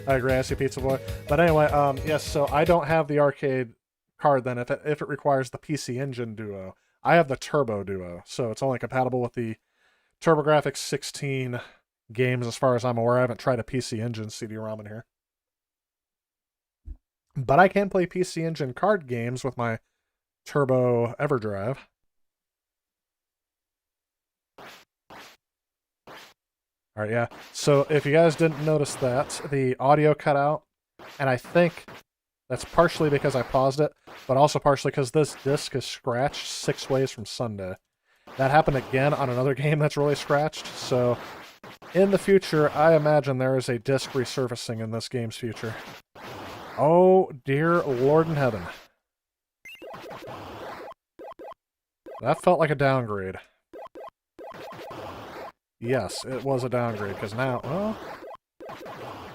I agree, I see Pizza Boy. But anyway, yes, so I don't have the arcade card then if it requires the PC Engine Duo. I have the Turbo Duo, so it's only compatible with the TurboGrafx 16 games as far as I'm aware. I haven't tried a PC Engine CD-ROM in here. But I can play PC Engine card games with my Turbo EverDrive. Alright, yeah. So if you guys didn't notice that, the audio cut out, and I think that's partially because I paused it, but also partially because this disc is scratched 6 ways from Sunday. That happened again on another game that's really scratched, so in the future, I imagine there is a disc resurfacing in this game's future. Oh, dear Lord in heaven. That felt like a downgrade. Yes, it was a downgrade, because now, well,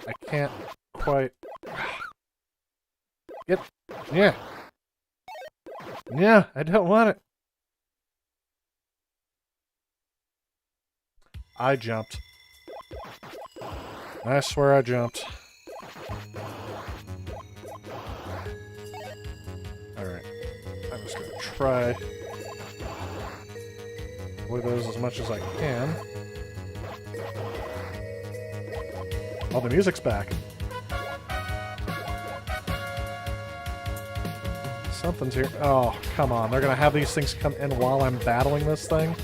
I can't quite... Get... Yeah. Yeah, I don't want it. I jumped. I swear I jumped. Alright. I'm just gonna try... avoid those as much as I can. Oh, the music's back. Something's here. Oh, come on. They're gonna have these things come in while I'm battling this thing?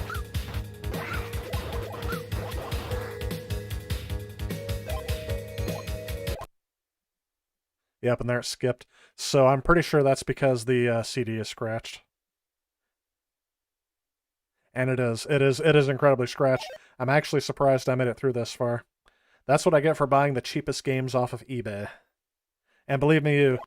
Yep, and there it skipped. So I'm pretty sure that's because the CD is scratched. And it is. It is incredibly scratched. I'm actually surprised I made it through this far. That's what I get for buying the cheapest games off of eBay. And believe me,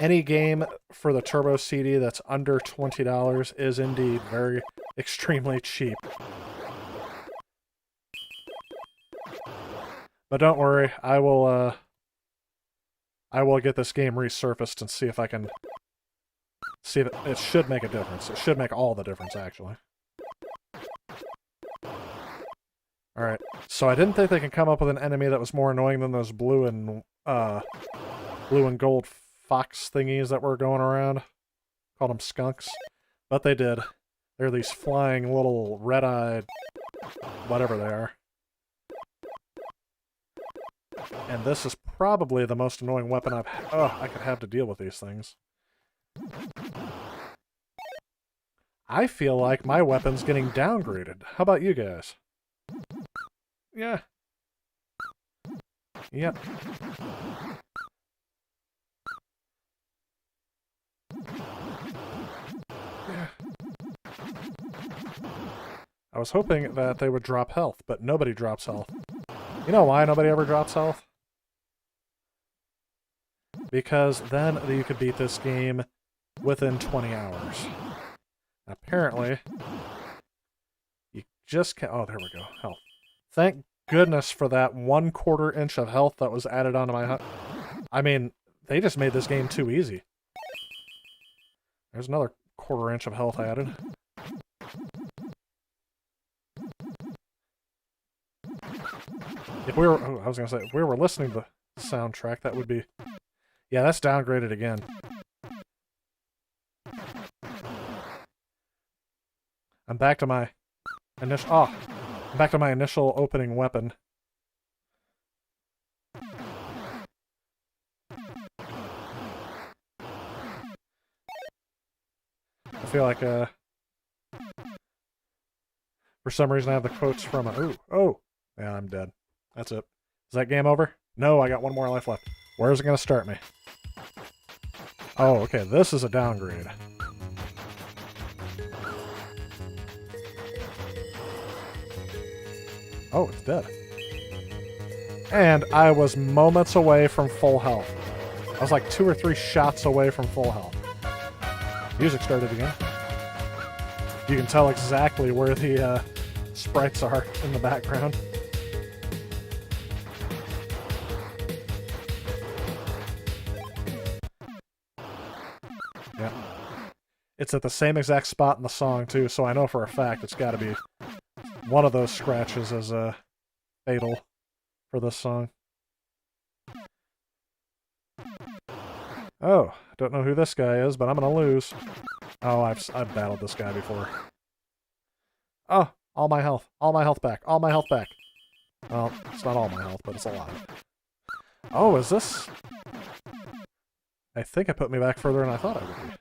any game for the Turbo CD that's under $20 is indeed very extremely cheap. But don't worry, I will get this game resurfaced and see if I can see if it should make a difference. It should make all the difference, actually. Alright, so I didn't think they could come up with an enemy that was more annoying than those blue and gold fox thingies that were going around. Called them skunks. But they did. They're these flying little red-eyed... whatever they are. And this is probably the most annoying weapon I could have to deal with these things. I feel like my weapon's getting downgraded. How about you guys? Yeah. Yep. Yeah. I was hoping that they would drop health, but nobody drops health. You know why nobody ever drops health? Because then you could beat this game within 20 hours. Apparently, you just can't... Oh, there we go. Health. Thank goodness for that 1/4 inch of health that was added onto my... I mean, they just made this game too easy. There's another 1/4 inch of health added. If we were... Oh, I was going to say, if we were listening to the soundtrack, that would be... Yeah, that's downgraded again. I'm back to my initial... Oh! I'm back to my initial opening weapon. I feel like, for some reason I have the quotes from a... Oh! Yeah, I'm dead. That's it. Is that game over? No, I got one more life left. Where is it going to start me? Oh, okay, this is a downgrade. Oh, it's dead. And I was moments away from full health. I was like 2 or 3 shots away from full health. Music started again. You can tell exactly where the sprites are in the background. Yeah. It's at the same exact spot in the song, too, so I know for a fact it's got to be one of those scratches is fatal for this song. Oh, don't know who this guy is, but I'm gonna lose. Oh, I've battled this guy before. Oh, all my health back, all my health back. Well, it's not all my health, but it's a lot. Oh, is this? I think it put me back further than I thought I would be.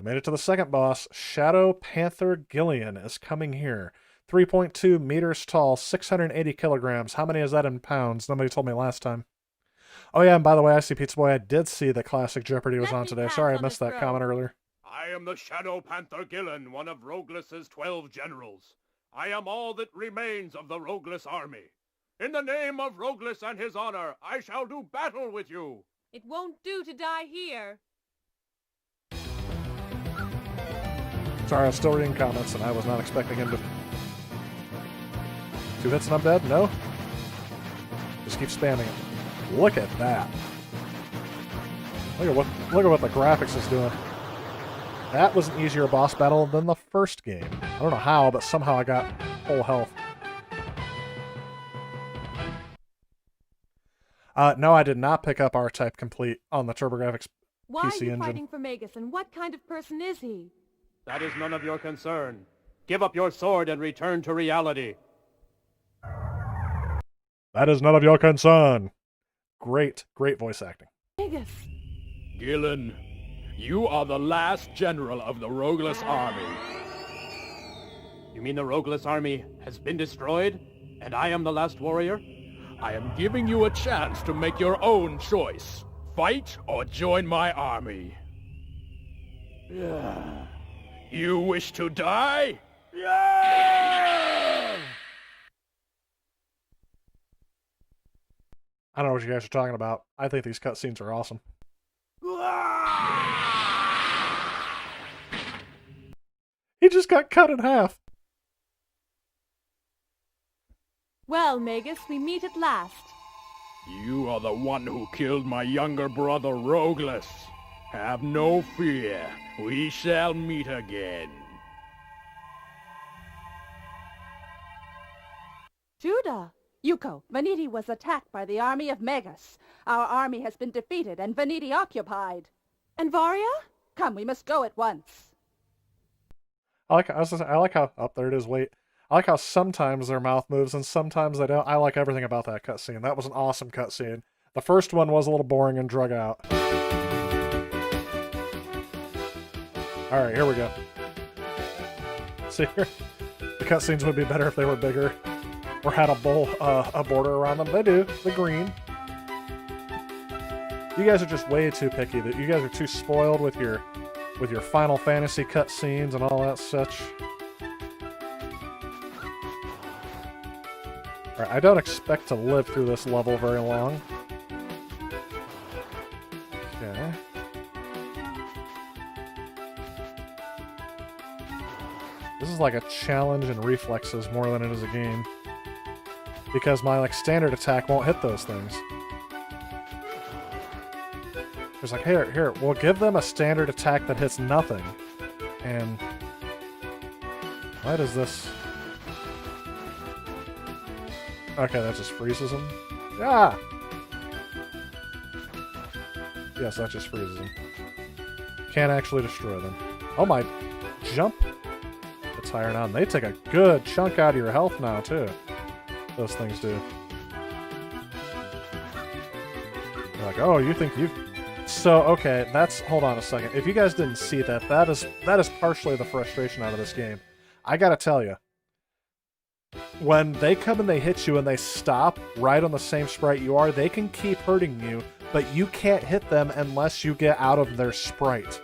Made it to the second boss. Shadow Panther Gillian is coming here. 3.2 meters tall, 680 kilograms. How many is that in pounds? Nobody told me last time. Oh yeah, and by the way, I see Pizza Boy. I did see that Classic Jeopardy was on today. Sorry I missed that comment earlier. I am the Shadow Panther Gillian, one of Rogulus's 12 generals. I am all that remains of the Roglus army. In the name of Roglus and his honor, I shall do battle with you. It won't do to die here. Sorry, I was still reading comments, and I was not expecting him to... 2 hits and I'm dead? No? Just keep spamming it. Look at that. Look at what the graphics is doing. That was an easier boss battle than the first game. I don't know how, but somehow I got full health. No, I did not pick up R-Type Complete on the TurboGrafx Why PC are you engine. fighting for Magus, and what kind of person is he? That is none of your concern. Give up your sword and return to reality. That is none of your concern. Great voice acting. Magus. Gillian, you are the last general of the Roglus army. You mean the Roglus army has been destroyed, and I am the last warrior? I am giving you a chance to make your own choice. Fight or join my army. You wish to die? Yeah! I don't know what you guys are talking about. I think these cutscenes are awesome. He just got cut in half. Well, Magus, we meet at last. You are the one who killed my younger brother Roglus. Have no fear. We shall meet again. Judah! Yuko, Veniti was attacked by the army of Magus. Our army has been defeated and Veniti occupied. And Varia? Come, we must go at once. I like how... Oh, there it is, wait. I like how sometimes their mouth moves and sometimes they don't. I like everything about that cutscene. That was an awesome cutscene. The first one was a little boring and drug out. Alright, here we go. See here? The cutscenes would be better if they were bigger. or had a border around them. They do. The green. You guys are just way too picky. That you guys are too spoiled with your Final Fantasy cutscenes and all that such. All right, I don't expect to live through this level very long. Okay. This is like a challenge in reflexes more than it is a game. Because my standard attack won't hit those things. It's like, here, we'll give them a standard attack that hits nothing. And why does this... Okay, that just freezes them. Ah! Yes, that just freezes them. Can't actually destroy them. Oh my... Jump! It's higher now, and they take a good chunk out of your health now, too. Those things do. You're like, oh, you think you've... So, okay, that's... Hold on a second. If you guys didn't see that, that is partially the frustration out of this game. I gotta tell you, when they come and they hit you and they stop right on the same sprite you are, they can keep hurting you, but you can't hit them unless you get out of their sprite.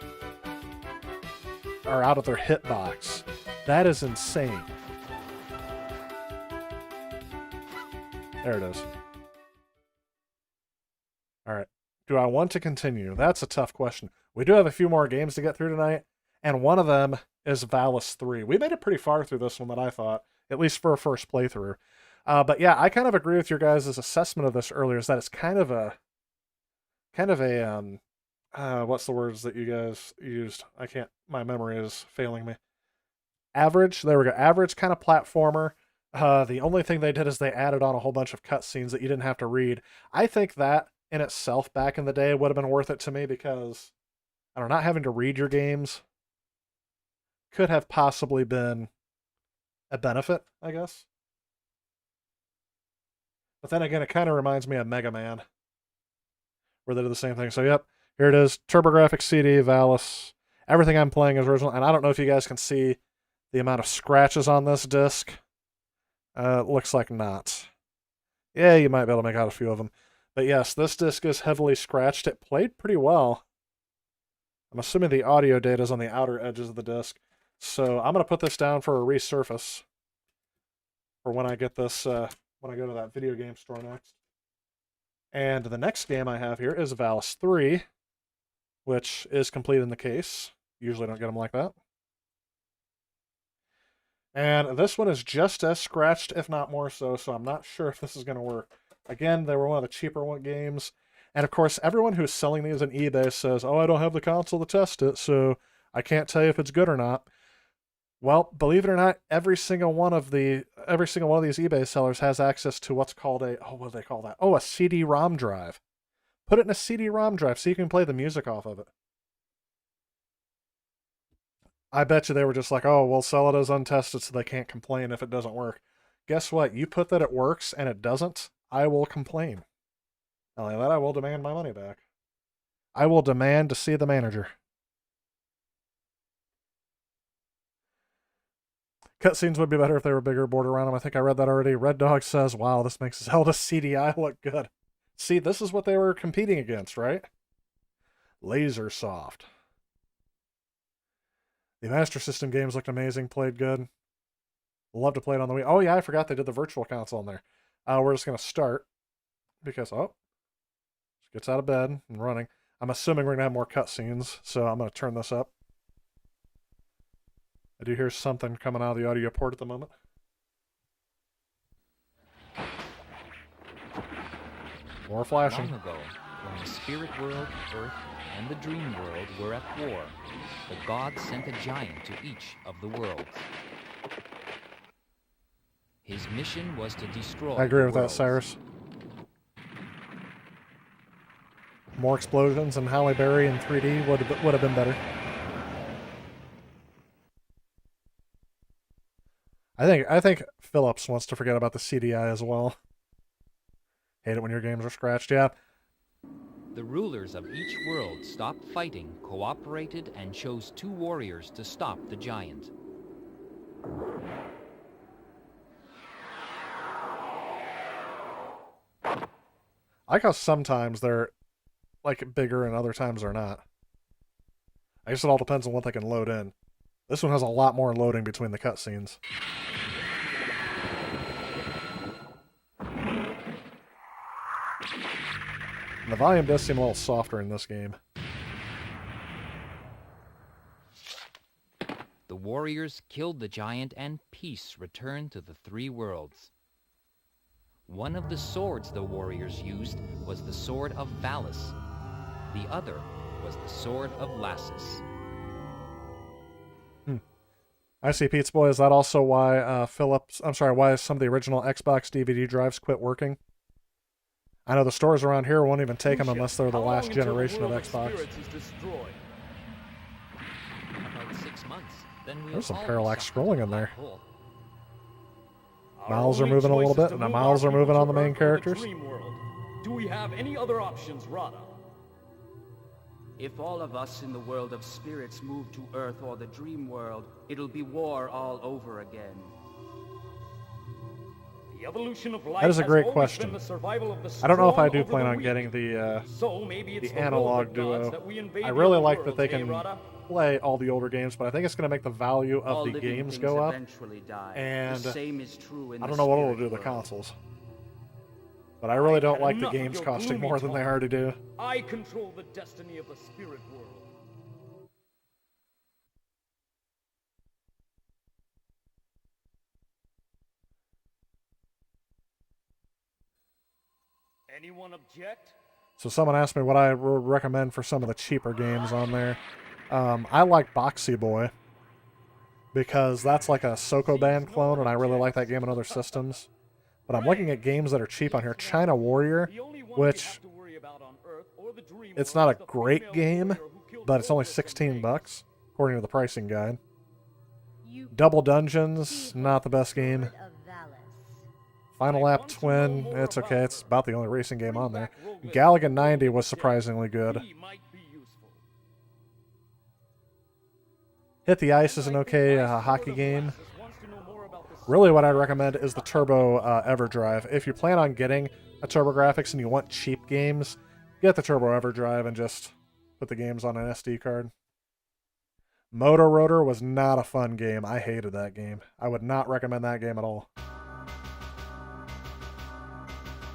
Or out of their hitbox. That is insane. There it is. Alright. Do I want to continue? That's a tough question. We do have a few more games to get through tonight, and one of them is Valis III. We made it pretty far through this one that I thought, at least for a first playthrough. But yeah, I kind of agree with your guys' assessment of this earlier, is that it's kind of a what's the words that you guys used? My memory is failing me. Average, there we go. Average kind of platformer. The only thing they did is they added on a whole bunch of cutscenes that you didn't have to read. I think that in itself back in the day would have been worth it to me because, I don't know, not having to read your games could have possibly been a benefit, I guess. But then again, it kind of reminds me of Mega Man, where they did the same thing. So yep, here it is. TurboGrafx CD, Valis. Everything I'm playing is original, and I don't know if you guys can see the amount of scratches on this disc. Looks like not. Yeah, you might be able to make out a few of them. But yes, this disc is heavily scratched. It played pretty well. I'm assuming the audio data is on the outer edges of the disc. So I'm going to put this down for a resurface for when I get this, when I go to that video game store next. And the next game I have here is Valis III, which is complete in the case. Usually don't get them like that. And this one is just as scratched, if not more so I'm not sure if this is going to work. Again, they were one of the cheaper games. And of course, everyone who's selling these on eBay says, oh, I don't have the console to test it, so I can't tell you if it's good or not. Well, believe it or not, every single one of these eBay sellers has access to what's called what do they call that? Oh, a CD-ROM drive. Put it in a CD-ROM drive so you can play the music off of it. I bet you they were just like, oh, we'll sell it as untested so they can't complain if it doesn't work. Guess what? You put that it works and it doesn't, I will complain. Not only that, I will demand my money back. I will demand to see the manager. Cutscenes would be better if they were bigger, border around them. I think I read that already. Red Dog says, wow, this makes Zelda CDI look good. See, this is what they were competing against, right? Laser Soft. The Master System games looked amazing, played good. Love to play it on the Wii. Oh yeah, I forgot they did the Virtual Console in there. We're just going to start because, she gets out of bed and running. I'm assuming we're going to have more cutscenes, so I'm going to turn this up. I do hear something coming out of the audio port at the moment. More flashing. Long ago, when the spirit world, Earth, and the dream world were at war, the gods sent a giant to each of the worlds. His mission was to destroy I agree the with that, worlds. Cyrus. More explosions and Halle Berry in 3D would have been better. I think Phillips wants to forget about the CDI as well. Hate it when your games are scratched, yeah. The rulers of each world stopped fighting, cooperated, and chose 2 warriors to stop the giant. I like how sometimes they're like bigger and other times they're not. I guess it all depends on what they can load in. This one has a lot more loading between the cutscenes. And the volume does seem a little softer in this game. The warriors killed the giant and peace returned to the three worlds. One of the swords the warriors used was the sword of Valis. The other was the sword of Lassus. I see, Pete's Boy. Is that also why why some of the original Xbox DVD drives quit working? I know the stores around here won't even take them unless they're the last generation of Xbox. About 6 months. Then we'll There's some all parallax suffer scrolling the in there. black hole. Mouths are moving a little bit, and the mouths are moving on the main characters. Do we have any other options, Radha? If all of us in the world of spirits move to Earth or the dream world, it'll be war all over again. The evolution of life That is a has great always question. been the survival of the I don't know if I strong do over plan the on weak. getting the So maybe it's the analog will of the gods duo. that we invade I the really other like that worlds, they eh, can Radha? play all the older games, but I think it's going to make the value of All the living games things go up. eventually die. and the same is true in I the don't know what it'll spirit do to the world. consoles. But I really don't had like the enough of games your costing gloomy more than they talk. already do. I control the destiny of the spirit world. Anyone object? So someone asked me what I would recommend for some of the cheaper games on there. I like Boxy Boy because that's like a Sokoban clone, and I really like that game on other systems. But I'm looking at games that are cheap on here. China Warrior, The only one we which have to worry about on Earth or the dream it's world not a is the great female game, warrior who killed but it's only Roglis and 16 Vegas. bucks according to the pricing guide. Double Dungeons, not the best game. Final Lap Twin, it's okay. It's about the only racing game on there. Galaga 90 was surprisingly good. He might be useful. Hit the Ice is an okay hockey game. Wants to know more about the Really what I'd recommend is the Turbo EverDrive. If you plan on getting a TurboGrafx and you want cheap games, get the Turbo EverDrive and just put the games on an SD card. Moto Rotor was not a fun game. I hated that game. I would not recommend that game at all.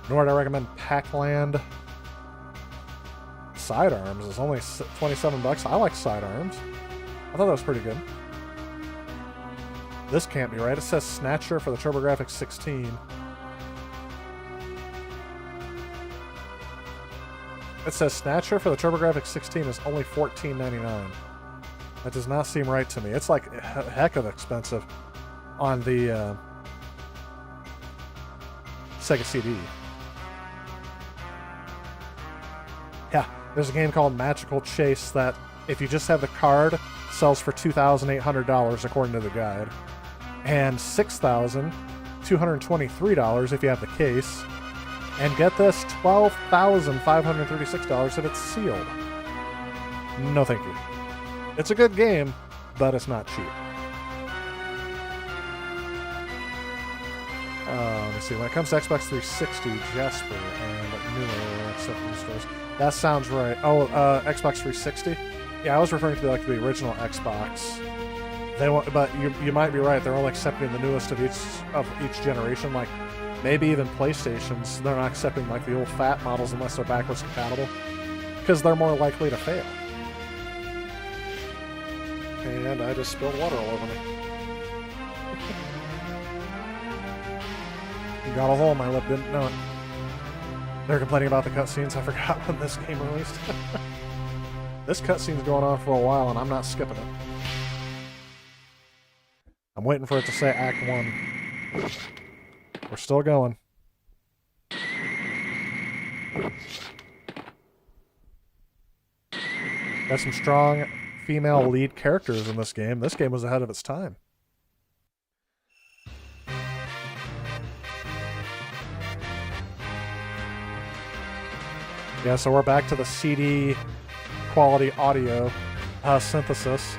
Nor would I recommend Pac-Land. Sidearms is only 27 bucks. I like Sidearms. I thought that was pretty good. This can't be right. It says Snatcher for the TurboGrafx 16. It says Snatcher for the TurboGrafx 16 is only $14.99. That does not seem right to me. It's like a heck of expensive on the Sega CD. Yeah, there's a game called Magical Chase that, if you just have the card, sells for $2,800 according to the guide, and $6,223 if you have the case, and get this, $12,536 if it's sealed. No thank you. It's a good game, but it's not cheap. Let me see. When it comes to Xbox 360, Jasper and newer acceptance stores. That sounds right. Oh, Xbox 360. Yeah, I was referring to the original Xbox. They want, but you might be right. They're only accepting the newest of each generation. Like maybe even PlayStations, they're not accepting like the old fat models unless they're backwards compatible, because they're more likely to fail. And I just spilled water all over me. You got a hole in my lip, didn't know it. They're complaining about the cutscenes. I forgot when this game released. This cutscene's going on for a while, and I'm not skipping it. I'm waiting for it to say Act 1. We're still going. Got some strong female lead characters in this game. This game was ahead of its time. Yeah, so we're back to the CD quality audio synthesis.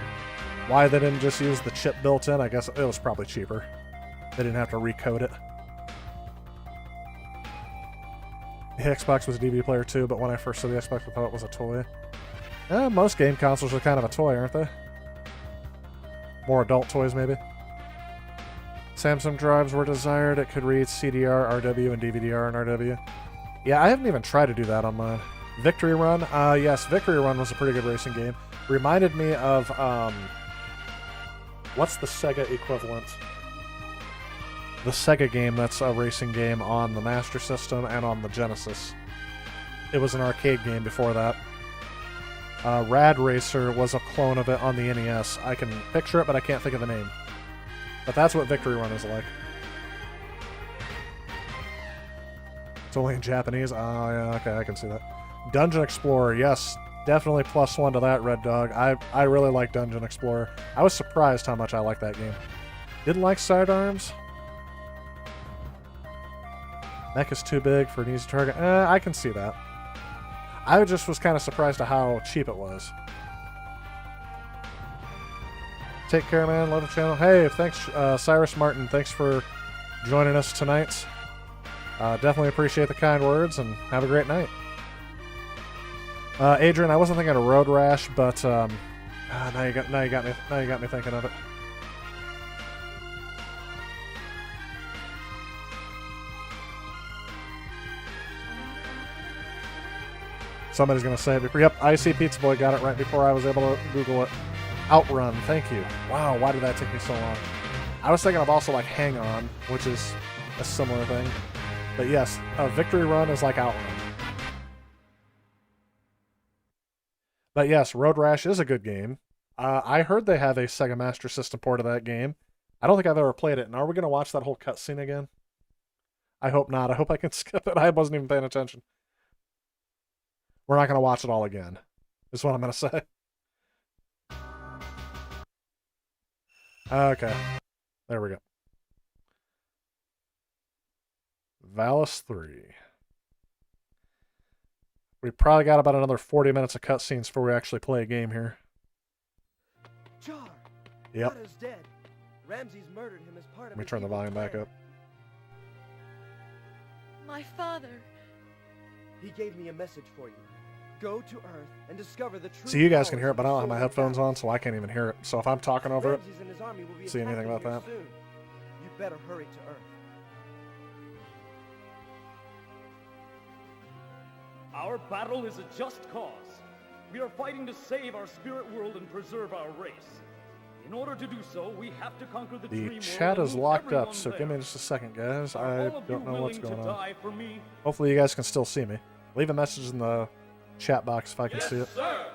Why they didn't just use the chip built in, I guess it was probably cheaper. They didn't have to recode it. The Xbox was a DVD player too, but when I first saw the Xbox, I thought it was a toy. Most game consoles are kind of a toy, aren't they? More adult toys, maybe. Samsung drives were desired. It could read CDR, RW, and DVD-R and RW. Yeah, I haven't even tried to do that on mine. Victory Run? Yes, Victory Run was a pretty good racing game. Reminded me of, what's the Sega equivalent? The Sega game that's a racing game on the Master System and on the Genesis. It was an arcade game before that. Rad Racer was a clone of it on the NES. I can picture it, but I can't think of the name. But that's what Victory Run is like. It's only in Japanese? Oh, yeah, okay, I can see that. Dungeon Explorer, yes. Definitely +1 to that, Red Dog. I really like Dungeon Explorer. I was surprised how much I liked that game. Didn't like Sidearms. Mech is too big for an easy target. I can see that. I just was kind of surprised at how cheap it was. Take care, man. Love the channel. Hey, thanks, Cyrus Martin. Thanks for joining us tonight. Definitely appreciate the kind words, and have a great night. Adrian, I wasn't thinking of Road Rash, but now you got me thinking of it. Somebody's gonna say it before. Yep, IC Pizza Boy got it right before I was able to Google it. Outrun, thank you. Wow, why did that take me so long? I was thinking of also like Hang On, which is a similar thing. But yes, Victory Run is like Outrun. But yes, Road Rash is a good game. I heard they have a Sega Master System port of that game. I don't think I've ever played it. And are we going to watch that whole cutscene again? I hope not. I hope I can skip it. I wasn't even paying attention. We're not going to watch it all again, is what I'm going to say. Okay. There we go. Valis III. We probably got about another 40 minutes of cutscenes before we actually play a game here. Char! Yep. God is dead. Ramses murdered him as part of Let me turn the volume back up. My father. He gave me a message for you. Go to Earth and discover the truth. See, you guys can hear it, but I don't have my headphones on, so I can't even hear it. So if I'm talking over it, Ramses and his army will be see anything about attacking that? you soon. You better hurry to Earth. Our battle is a just cause. We are fighting to save our spirit world and preserve our race. In order to do so, we have to conquer the dream The world chat and is move locked up, everyone so there. give me just a second, guys. Are I all of don't you know what's willing going to on. die for me? Hopefully you guys can still see me. Leave a message in the chat box if I can see it. Sir.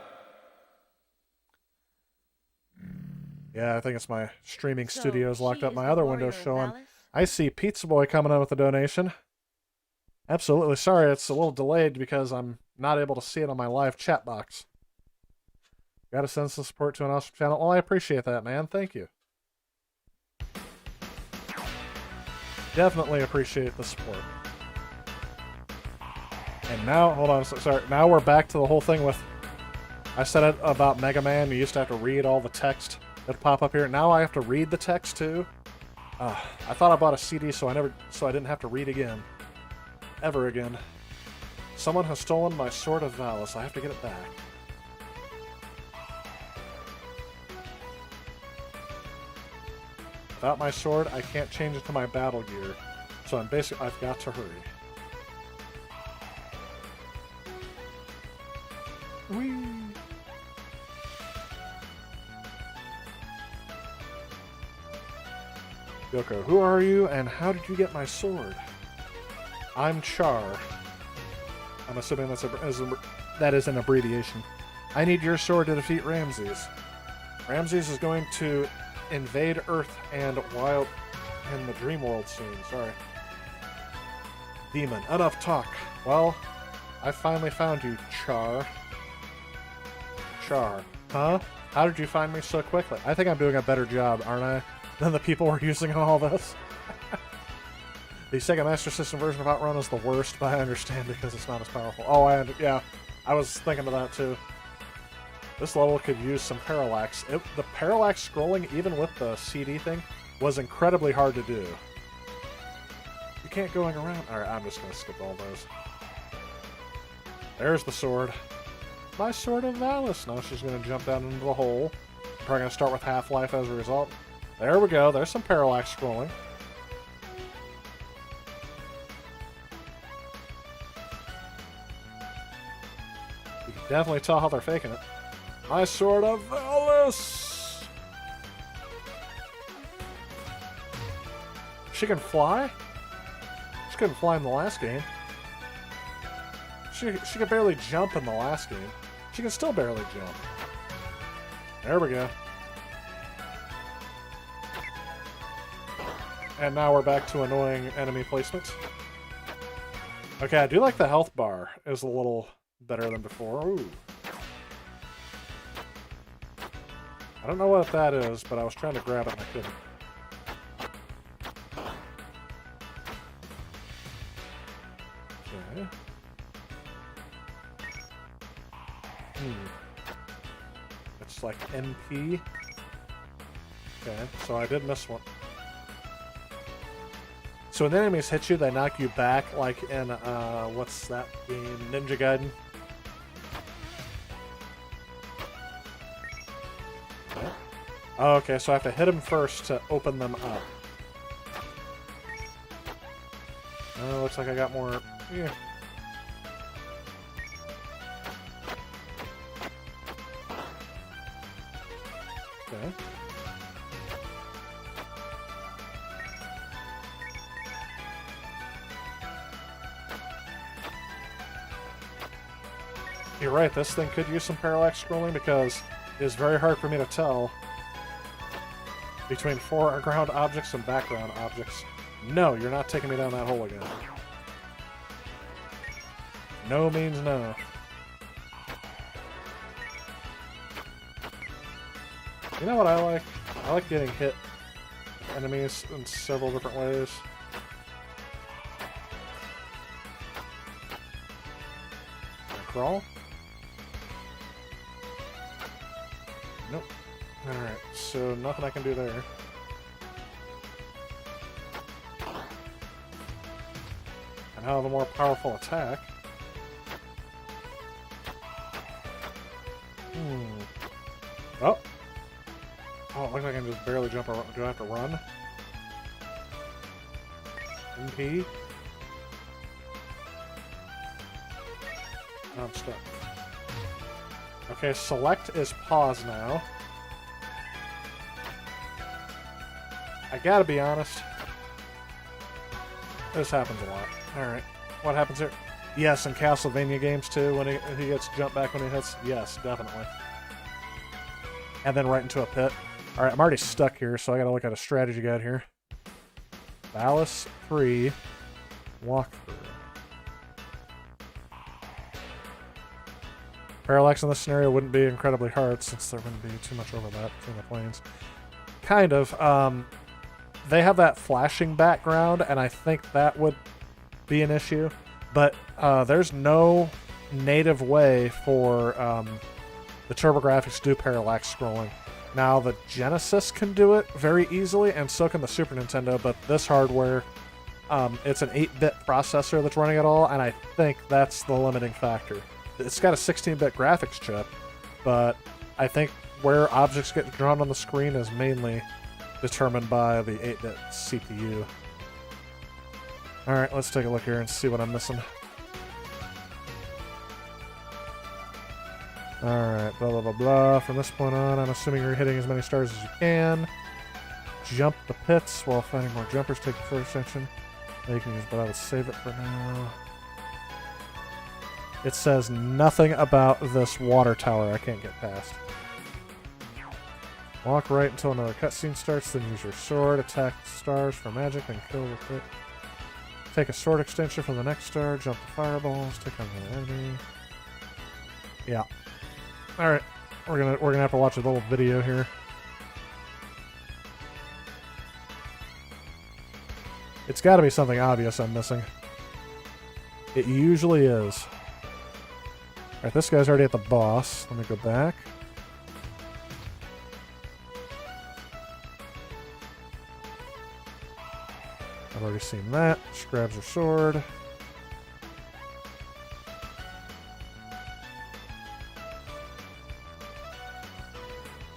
Yeah, I think it's my streaming So, studio's locked she up. is My the other warrior window's of showing. Valis? I see Pizza Boy coming in with a donation. Absolutely. Sorry, it's a little delayed because I'm not able to see it on my live chat box. Gotta send some support to an awesome channel. Oh, I appreciate that, man. Thank you. Definitely appreciate the support. And now, hold on, sorry. Now we're back to the whole thing with... I said it about Mega Man. You used to have to read all the text that'd pop up here. Now I have to read the text, too. I thought I bought a CD so I didn't have to read again. Ever again. Someone has stolen my Sword of Valis. I have to get it back. Without my sword, I can't change it to my battle gear. So I've got to hurry. Whee! Yoko, who are you and how did you get my sword? I'm Char. I'm assuming that is an abbreviation. I need your sword to defeat Ramses. Ramses is going to invade Earth and the Dream World soon. Sorry. Demon, enough talk. Well, I finally found you, Char. Char. Huh? How did you find me so quickly? I think I'm doing a better job, aren't I, than the people we're using in all this? The Sega Master System version of Outrun is the worst, but I understand because it's not as powerful. Oh, yeah. I was thinking of that, too. This level could use some parallax. The parallax scrolling, even with the CD thing, was incredibly hard to do. You can't going around... Alright, I'm just going to skip all those. There's the sword. My sword of Valis. Now she's going to jump down into the hole. Probably going to start with half-life as a result. There we go. There's some parallax scrolling. You can definitely tell how they're faking it. My sword of Valis! She can fly? She couldn't fly in the last game. She could barely jump in the last game. She can still barely jump. There we go. And now we're back to annoying enemy placement. Okay, I do like the health bar is a little better than before. Ooh. I don't know what that is, but I was trying to grab it and I couldn't. Okay. It's like NP. Okay, so I did miss one. So when the enemies hit you, they knock you back, like in, what's that game? Ninja Gaiden? Okay. Oh, okay, so I have to hit them first to open them up. Oh, looks like I got more... Yeah. Okay. You're right, this thing could use some parallax scrolling because it is very hard for me to tell between foreground objects and background objects. No, you're not taking me down that hole again. No means no. You know what I like? I like getting hit with enemies in several different ways. Can I crawl? Nope. Alright, so nothing I can do there. And I have a more powerful attack. Oh! Oh, it looks like I can just barely jump around. Do I have to run? MP? Oh, I'm stuck. Okay, select is pause now. I gotta be honest. This happens a lot. Alright. What happens here? Yes, in Castlevania games too, when he gets jumped back when he hits. Yes, definitely. And then right into a pit. Alright, I'm already stuck here, so I gotta look at a strategy guide here. Valis III walkthrough. Parallax in this scenario wouldn't be incredibly hard since there wouldn't be too much overlap between the planes. Kind of. They have that flashing background, and I think that would be an issue. But there's no native way for the TurboGrafx to do parallax scrolling. Now, the Genesis can do it very easily, and so can the Super Nintendo, but this hardware, it's an 8-bit processor that's running it all, and I think that's the limiting factor. It's got a 16-bit graphics chip, but I think where objects get drawn on the screen is mainly determined by the 8-bit CPU. Alright, let's take a look here and see what I'm missing. Alright, blah blah blah blah. From this point on, I'm assuming you're hitting as many stars as you can. Jump the pits while finding more jumpers. Take the first section. You can use, but I will save it for now. It says nothing about this water tower I can't get past. Walk right until another cutscene starts, then use your sword, attack the stars for magic, and kill the pit. Take a sword extension from the next star, jump the fireballs, take on the enemy. Yeah. Alright. We're gonna have to watch a little video here. It's gotta be something obvious I'm missing. It usually is. Alright, this guy's already at the boss. Let me go back. I've already seen that. She grabs her sword.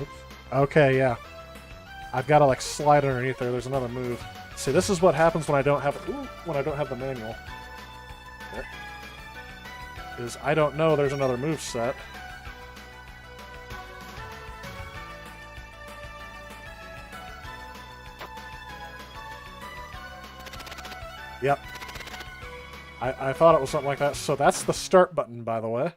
Oops. Okay, yeah. I've got to like slide underneath there. There's another move. See, this is what happens when I don't have the manual. There. Is I don't know there's another move set. Yep. I thought it was something like that. So that's the start button, by the way.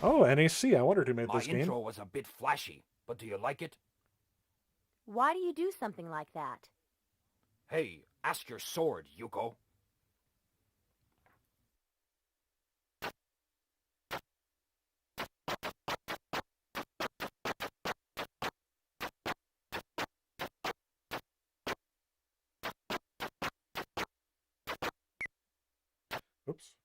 Oh, NEC. I wondered who made this game. My intro was a bit flashy, but do you like it? Why do you do something like that? Hey, ask your sword, Yuko. Oops.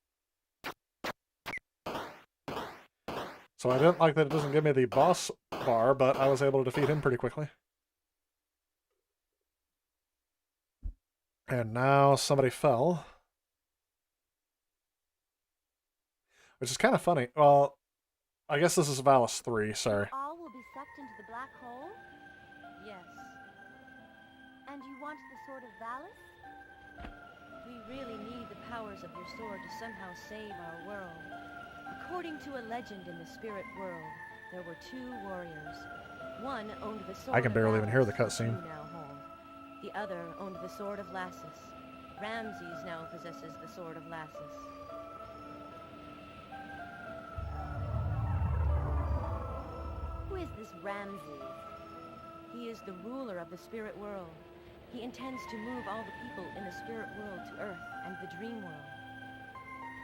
So I didn't like that it doesn't give me the boss bar, but I was able to defeat him pretty quickly. And now somebody fell. Which is kind of funny. Well, I guess this is Valis III, sorry. All will be sucked into the black hole? Yes. And you want the sword of Valis? We really need the powers of your sword to somehow save our world. According to a legend in the spirit world, there were two warriors. One owned the sword I can barely of even hear the Valis, cutscene. you now hold. The other owned the sword of Lassus. Ramses now possesses the sword of Lassus. Who is this Ramses? He is the ruler of the spirit world. He intends to move all the people in the spirit world to Earth and the dream world.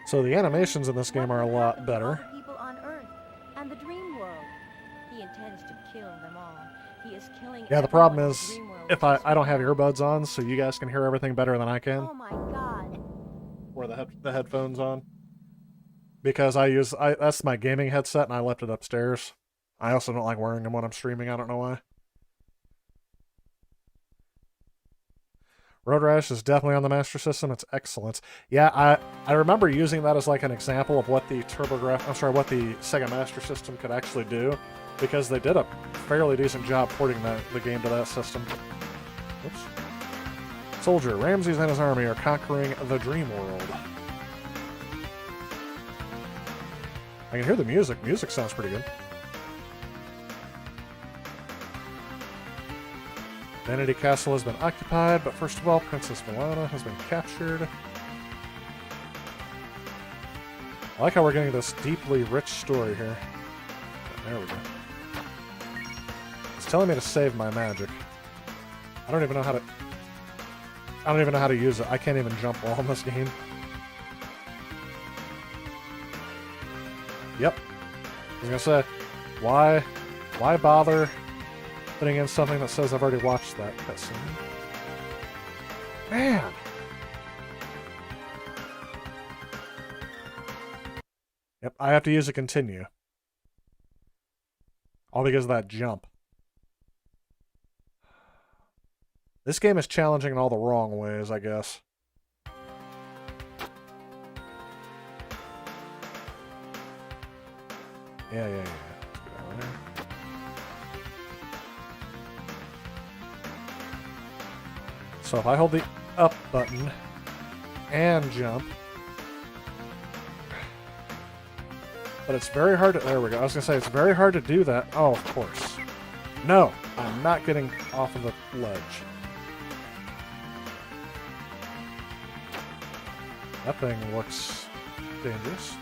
So the animations in this game are a lot All better. the people on Earth and the dream world. He intends to kill them all. He is killing Yeah, the problem everyone in is the dream world if I don't have earbuds on, so you guys can hear everything better than I can. Oh my god. Or the headphones on. Because that's my gaming headset and I left it upstairs. I also don't like wearing them when I'm streaming, I don't know why. Road Rash is definitely on the Master System. It's excellent. Yeah, I remember using that as like an example of what the what the Sega Master System could actually do, because they did a fairly decent job porting the game to that system. Oops. Soldier, Ramses and his army are conquering the dream world. I can hear the music. Music sounds pretty good. Vanity Castle has been occupied, but first of all, Princess Milana has been captured. I like how we're getting this deeply rich story here. There we go. It's telling me to save my magic. I don't even know how to use it. I can't even jump wall in this game. Yep. I was gonna say, why bother putting in something that says I've already watched that cutscene? Man! Yep, I have to use a continue. All because of that jump. This game is challenging in all the wrong ways, I guess. Yeah. Let's get out of there. So if I hold the up button and jump, but it's very hard to, there we go. I was gonna say it's very hard to do that. Oh, of course. No, I'm not getting off of the ledge. That thing looks dangerous.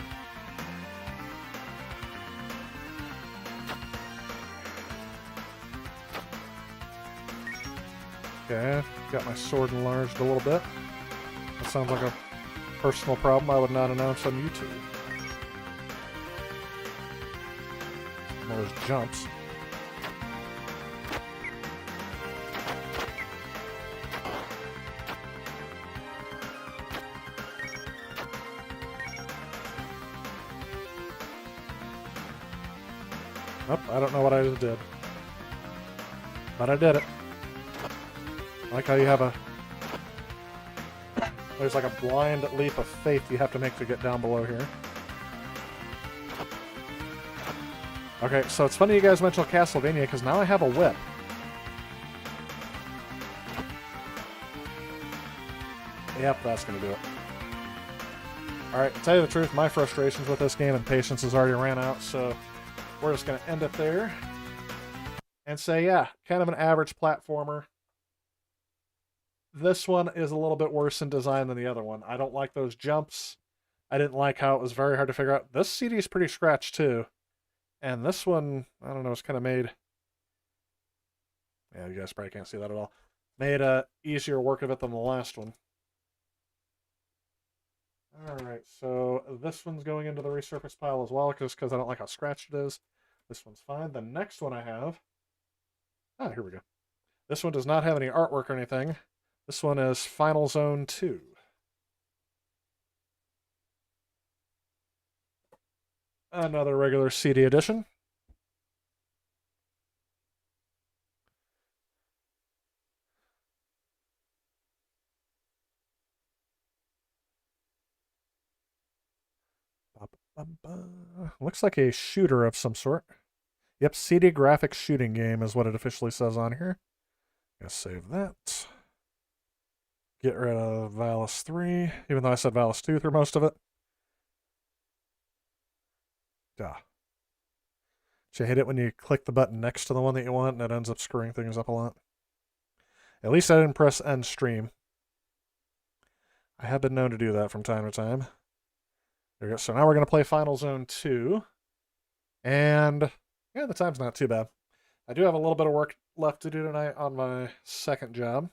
Okay, got my sword enlarged a little bit. That sounds like a personal problem I would not announce on YouTube. One of those jumps. Oh, I don't know what I just did. But I did it. I like how you have there's like a blind leap of faith you have to make to get down below here. Okay, so it's funny you guys mentioned Castlevania, because now I have a whip. Yep, that's going to do it. Alright, to tell you the truth, my frustrations with this game and patience has already ran out, so we're just going to end it there. And say, yeah, kind of an average platformer. This one is a little bit worse in design than the other one. I don't like those jumps. I didn't like how it was very hard to figure out. This CD is pretty scratched, too. And this one, I don't know, it's kind of made... Yeah, you guys probably can't see that at all. Made easier work of it than the last one. Alright, so this one's going into the resurface pile as well, just because I don't like how scratched it is. This one's fine. The next one I have... Ah, here we go. This one does not have any artwork or anything. This one is Final Zone 2. Another regular CD edition. Looks like a shooter of some sort. Yep, CD graphics shooting game is what it officially says on here. Gonna save that. Get rid of Valis III, even though I said Valis II through most of it. Duh. You hate it when you click the button next to the one that you want and it ends up screwing things up a lot. At least I didn't press end stream. I have been known to do that from time to time. There we go. So now we're going to play Final Zone 2. And yeah, the time's not too bad. I do have a little bit of work left to do tonight on my second job.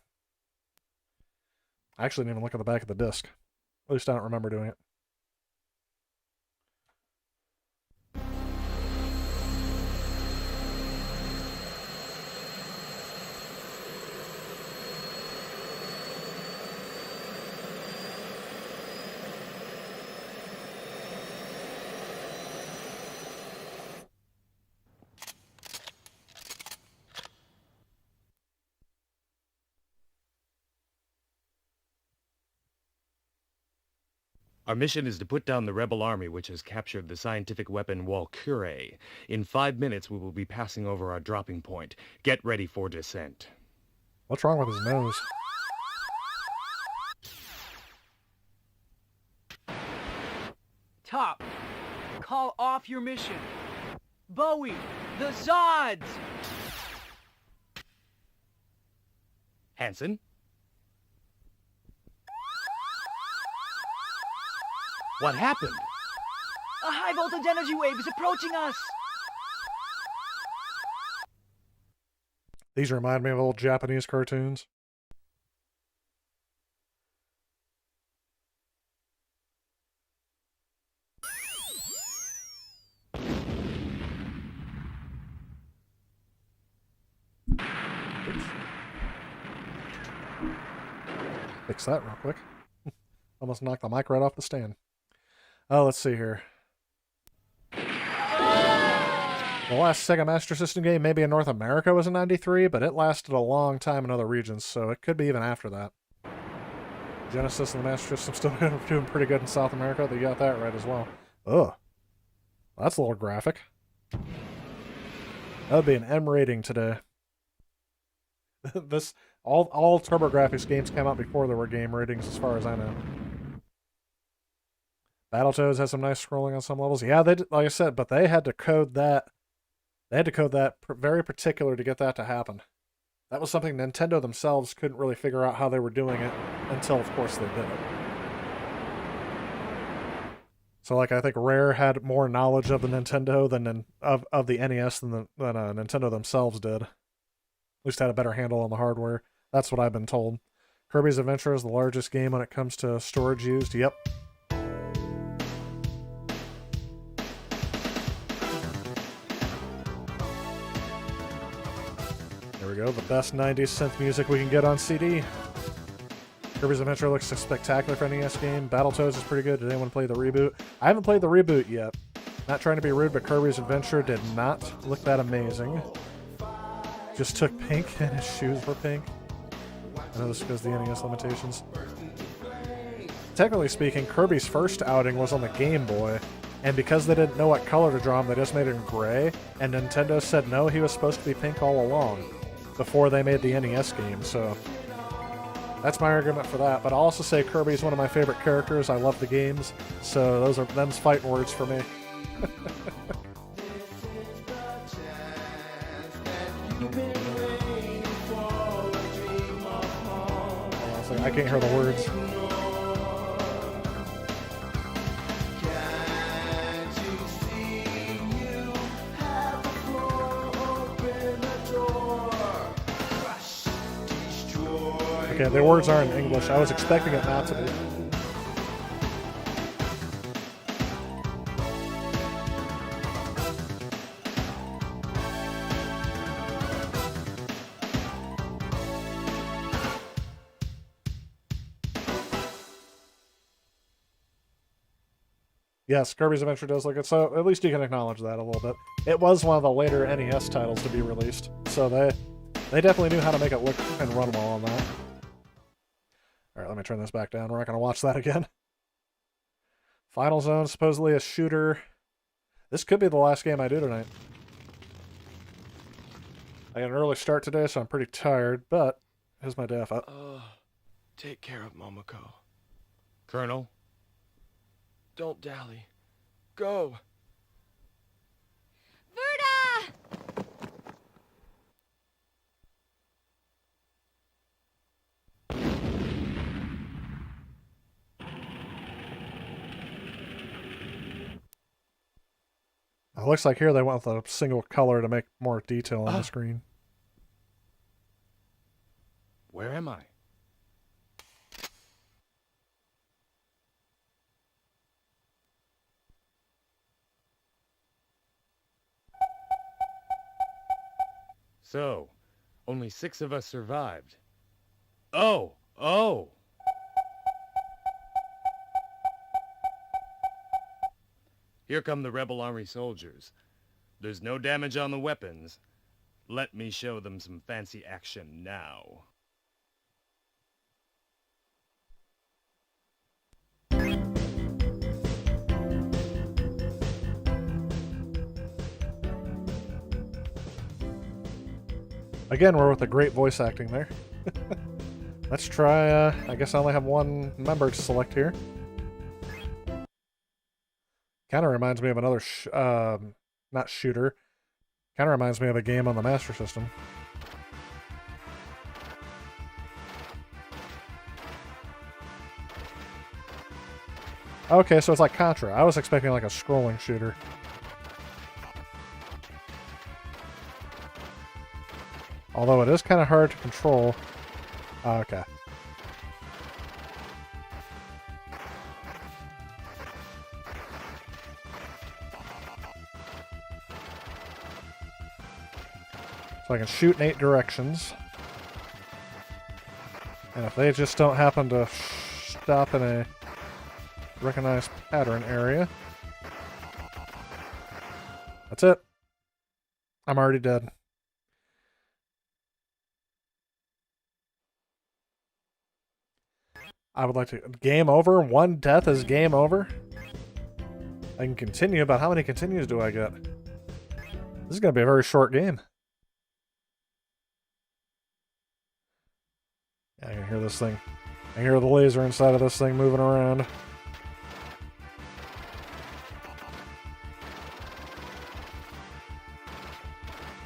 I actually didn't even look at the back of the disc. At least I don't remember doing it. Our mission is to put down the rebel army which has captured the scientific weapon Walkure. In 5 minutes, we will be passing over our dropping point. Get ready for descent. What's wrong with his nose? Top, call off your mission. Bowie, the Zods! Hanson? What happened? A high-voltage energy wave is approaching us! These remind me of old Japanese cartoons. Fix that real quick. Almost knocked the mic right off the stand. Oh, let's see here. The last Sega Master System game, maybe in North America, was in '93, but it lasted a long time in other regions, so it could be even after that. Genesis and the Master System still doing pretty good in South America. They got that right as well. Ugh. That's a little graphic. That would be an M rating today. All TurboGrafx games came out before there were game ratings, as far as I know. Battletoads has some nice scrolling on some levels. Yeah, they did, like I said, but they had to code that. They had to code that very particular to get that to happen. That was something Nintendo themselves couldn't really figure out how they were doing it until, of course, they did it. So, like, I think Rare had more knowledge of the Nintendo than of the NES than Nintendo themselves did. At least had a better handle on the hardware. That's what I've been told. Kirby's Adventure is the largest game when it comes to storage used. Yep. There we go. The best 90s synth music we can get on CD. Kirby's Adventure looks spectacular for an NES game. Battletoads is pretty good. Did anyone play the reboot? I haven't played the reboot yet. Not trying to be rude, but Kirby's Adventure did not look that amazing. Just took pink and his shoes were pink. I know this is because of the NES limitations. Technically speaking, Kirby's first outing was on the Game Boy. And because they didn't know what color to draw him, they just made him gray. And Nintendo said no, he was supposed to be pink all along before they made the NES game. So that's my argument for that. But I'll also say Kirby's one of my favorite characters. I love the games. So them's fighting words for me. I can't hear the words. Okay, the words are in English. I was expecting it not to be. Yes, Kirby's Adventure does look good, so at least you can acknowledge that a little bit. It was one of the later NES titles to be released, so they definitely knew how to make it look and run well on that. Alright, let me turn this back down. We're not going to watch that again. Final Zone, supposedly a shooter. This could be the last game I do tonight. I got an early start today, so I'm pretty tired, but here's my def up. Take care of Momoko. Colonel? Don't dally. Go! Verda! It looks like here they went with a single color to make more detail on the screen. Where am I? So, only 6 of us survived. Oh! Here come the Rebel Army soldiers. There's no damage on the weapons. Let me show them some fancy action now. Again, we're with the great voice acting there. Let's try, I guess I only have one member to select here. Kind of reminds me of another, not shooter. Kind of reminds me of a game on the Master System. Okay, so it's like Contra. I was expecting like a scrolling shooter. Although it is kind of hard to control. Okay. So I can shoot in 8 directions. And if they just don't happen to stop in a recognized pattern area, that's it. I'm already dead. I would like to... Game over? 1 death is game over? I can continue, but how many continues do I get? This is going to be a very short game. Yeah, I can hear this thing. I hear the laser inside of this thing moving around.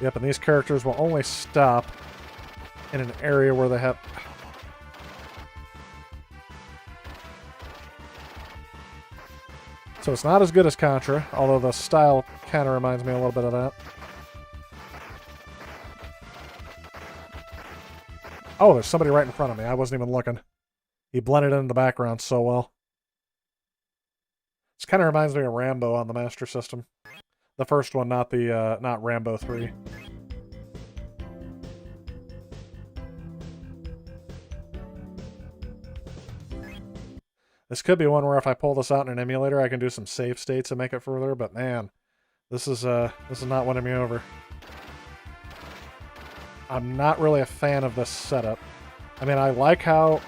Yep, and these characters will only stop in an area where they have... So it's not as good as Contra, although the style kind of reminds me a little bit of that. Oh, there's somebody right in front of me. I wasn't even looking. He blended in the background so well. This kind of reminds me of Rambo on the Master System. The first one, not the not Rambo 3. This could be one where if I pull this out in an emulator, I can do some save states and make it further, but man, this is not winning me over. I'm not really a fan of this setup. I mean, I like how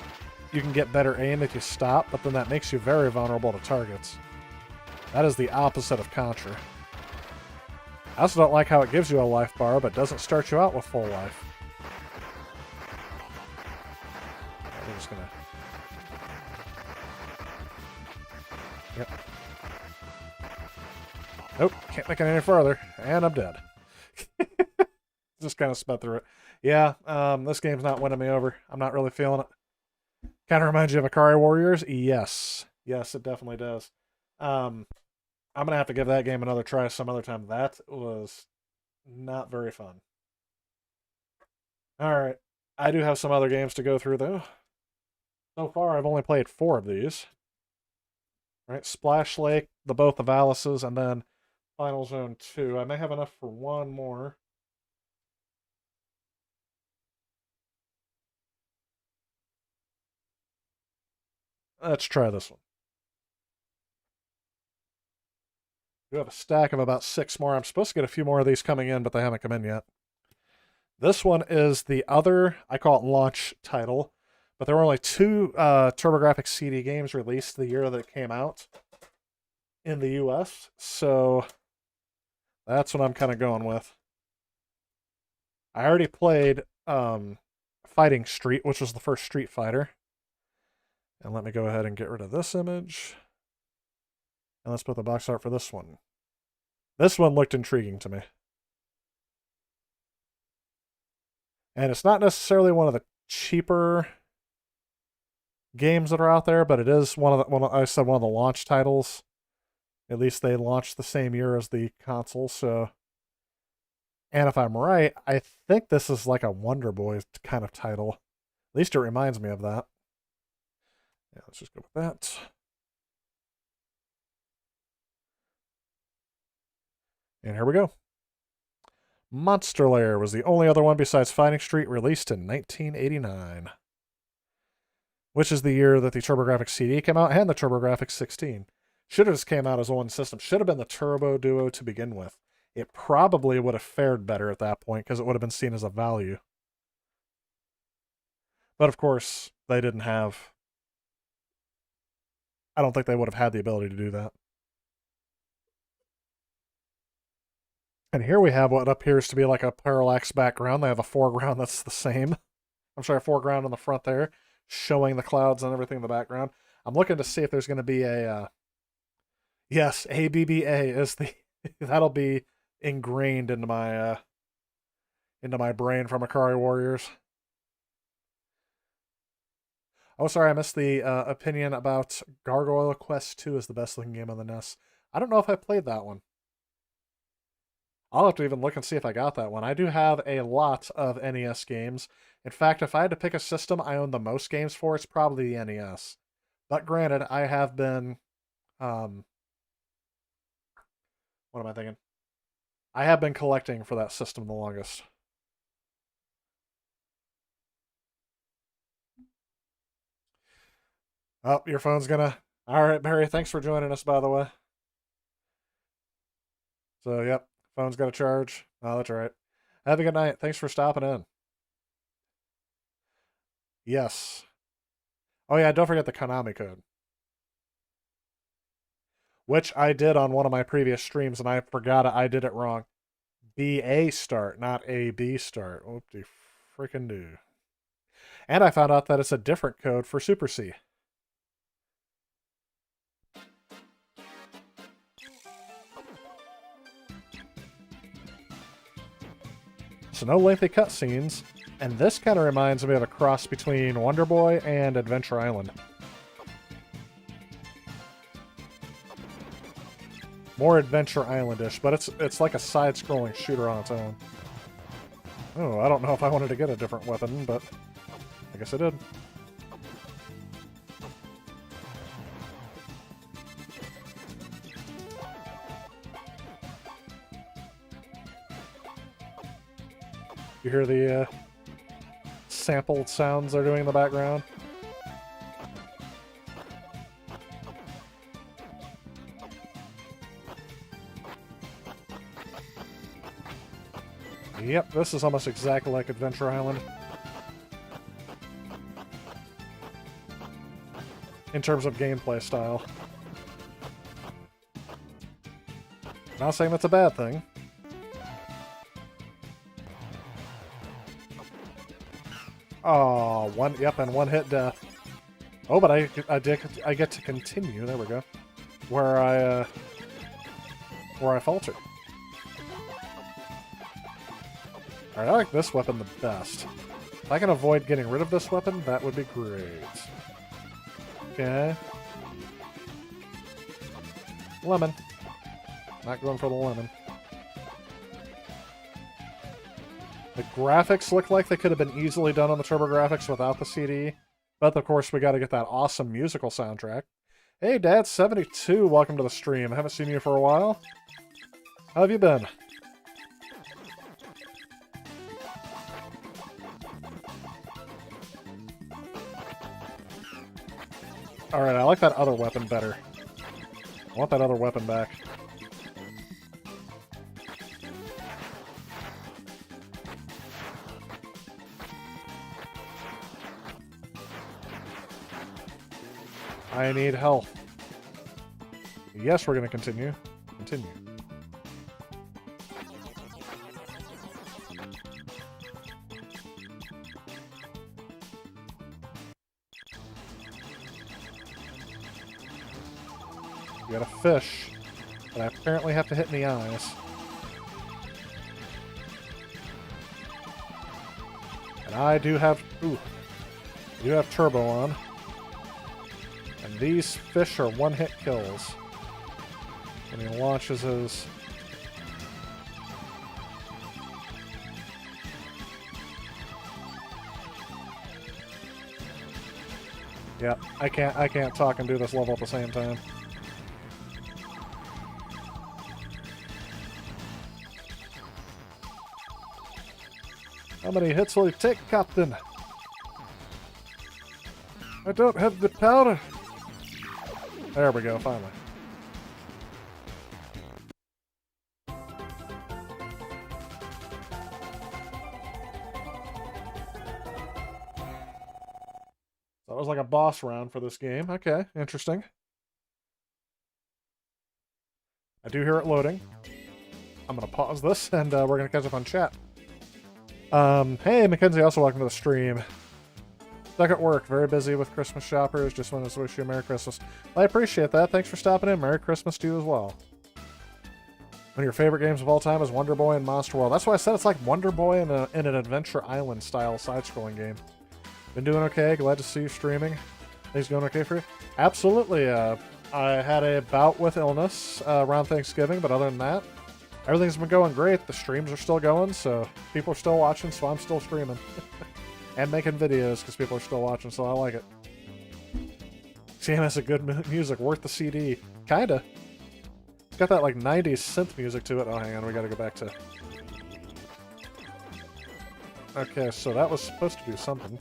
you can get better aim if you stop, but then that makes you very vulnerable to targets. That is the opposite of Contra. I also don't like how it gives you a life bar, but doesn't start you out with full life. We're just gonna... Yep. Nope, can't make it any further, and I'm dead. Just kind of sped through it. Yeah, this game's not winning me over. I'm not really feeling it. Kind of reminds you of Akari Warriors? Yes. Yes, it definitely does. I'm going to have to give that game another try some other time. That was not very fun. Alright. I do have some other games to go through, though. So far, I've only played 4 of these. Right, Splash Lake, both the Valises, and then Final Zone 2. I may have enough for one more. Let's try this one. We have a stack of about 6 more. I'm supposed to get a few more of these coming in, but they haven't come in yet. This one is the other, I call it launch title, but there were only 2 TurboGrafx CD games released the year that it came out in the US, so that's what I'm kind of going with. I already played Fighting Street, which was the first Street Fighter. And let me go ahead and get rid of this image. And let's put the box art for this one. This one looked intriguing to me. And it's not necessarily one of the cheaper games that are out there, but it is one of the launch titles. At least they launched the same year as the console, so. And if I'm right, I think this is like a Wonder Boy kind of title. At least it reminds me of that. Yeah, let's just go with that. And here we go. Monster Lair was the only other one besides Fighting Street released in 1989. Which is the year that the TurboGrafx CD came out and the TurboGrafx 16. Should have just came out as one system. Should have been the Turbo Duo to begin with. It probably would have fared better at that point because it would have been seen as a value. But of course, they didn't have... I don't think they would have had the ability to do that. And here we have what appears to be like a parallax background. They have a foreground that's the same. I'm sorry, a foreground on the front there, showing the clouds and everything in the background. I'm looking to see if there's going to be a... yes, ABBA is the... that'll be ingrained into my brain from Akari Warriors. Oh, sorry, I missed the opinion about Gargoyle Quest 2 is the best looking game on the NES. I don't know if I played that one. I'll have to even look and see if I got that one. I do have a lot of NES games. In fact, if I had to pick a system I own the most games for, it's probably the NES. But granted, I have been... what am I thinking? I have been collecting for that system the longest. Oh, your phone's gonna... Alright, Barry, thanks for joining us, by the way. So, yep, phone's got to charge. Oh, that's all right. Have a good night. Thanks for stopping in. Yes. Oh, yeah, don't forget the Konami code. Which I did on one of my previous streams, and I forgot I did it wrong. BA start, not AB start. Whoop-de freaking do. And I found out that it's a different code for Super C. So no lengthy cutscenes, and this kind of reminds me of a cross between Wonder Boy and Adventure Island. More Adventure Island-ish, but it's like a side-scrolling shooter on its own. Oh, I don't know if I wanted to get a different weapon, but I guess I did. You hear the sampled sounds they're doing in the background? Yep, this is almost exactly like Adventure Island. In terms of gameplay style. Not saying that's a bad thing. Oh, and one hit death. Oh, but I get to continue. There we go. Where I faltered. Alright, I like this weapon the best. If I can avoid getting rid of this weapon, that would be great. Okay. Lemon. Not going for the lemon. The graphics look like they could have been easily done on the TurboGrafx without the CD. But, of course, we got to get that awesome musical soundtrack. Hey, Dad72, welcome to the stream. I haven't seen you for a while. How have you been? Alright, I like that other weapon better. I want that other weapon back. I need health. Yes, we're going to continue. Continue. We got a fish that I apparently have to hit in the eyes. And I do have... Ooh. I do have turbo on. And these fish are one-hit kills. When he launches his... Yeah, I can't talk and do this level at the same time. How many hits will he take, Captain? I don't have the powder. There we go, finally. That was like a boss round for this game. Okay, interesting. I do hear it loading. I'm going to pause this, and we're going to catch up on chat. Hey, Mackenzie, also welcome to the stream. Stuck at work, very busy with Christmas shoppers. Just wanted to wish you a Merry Christmas. Well, I appreciate that. Thanks for stopping in. Merry Christmas to you as well. One of your favorite games of all time is Wonder Boy and Monster World. That's why I said it's like Wonder Boy in an Adventure Island style side-scrolling game. Been doing okay. Glad to see you streaming. Things going okay for you? Absolutely. I had a bout with illness around Thanksgiving, but other than that, everything's been going great. The streams are still going, so people are still watching, so I'm still streaming. And making videos, because people are still watching, so I like it. Sam has a good music, worth the CD. Kinda. It's got that, like, 90s synth music to it. Oh, hang on, we gotta go back to... Okay, so that was supposed to do something.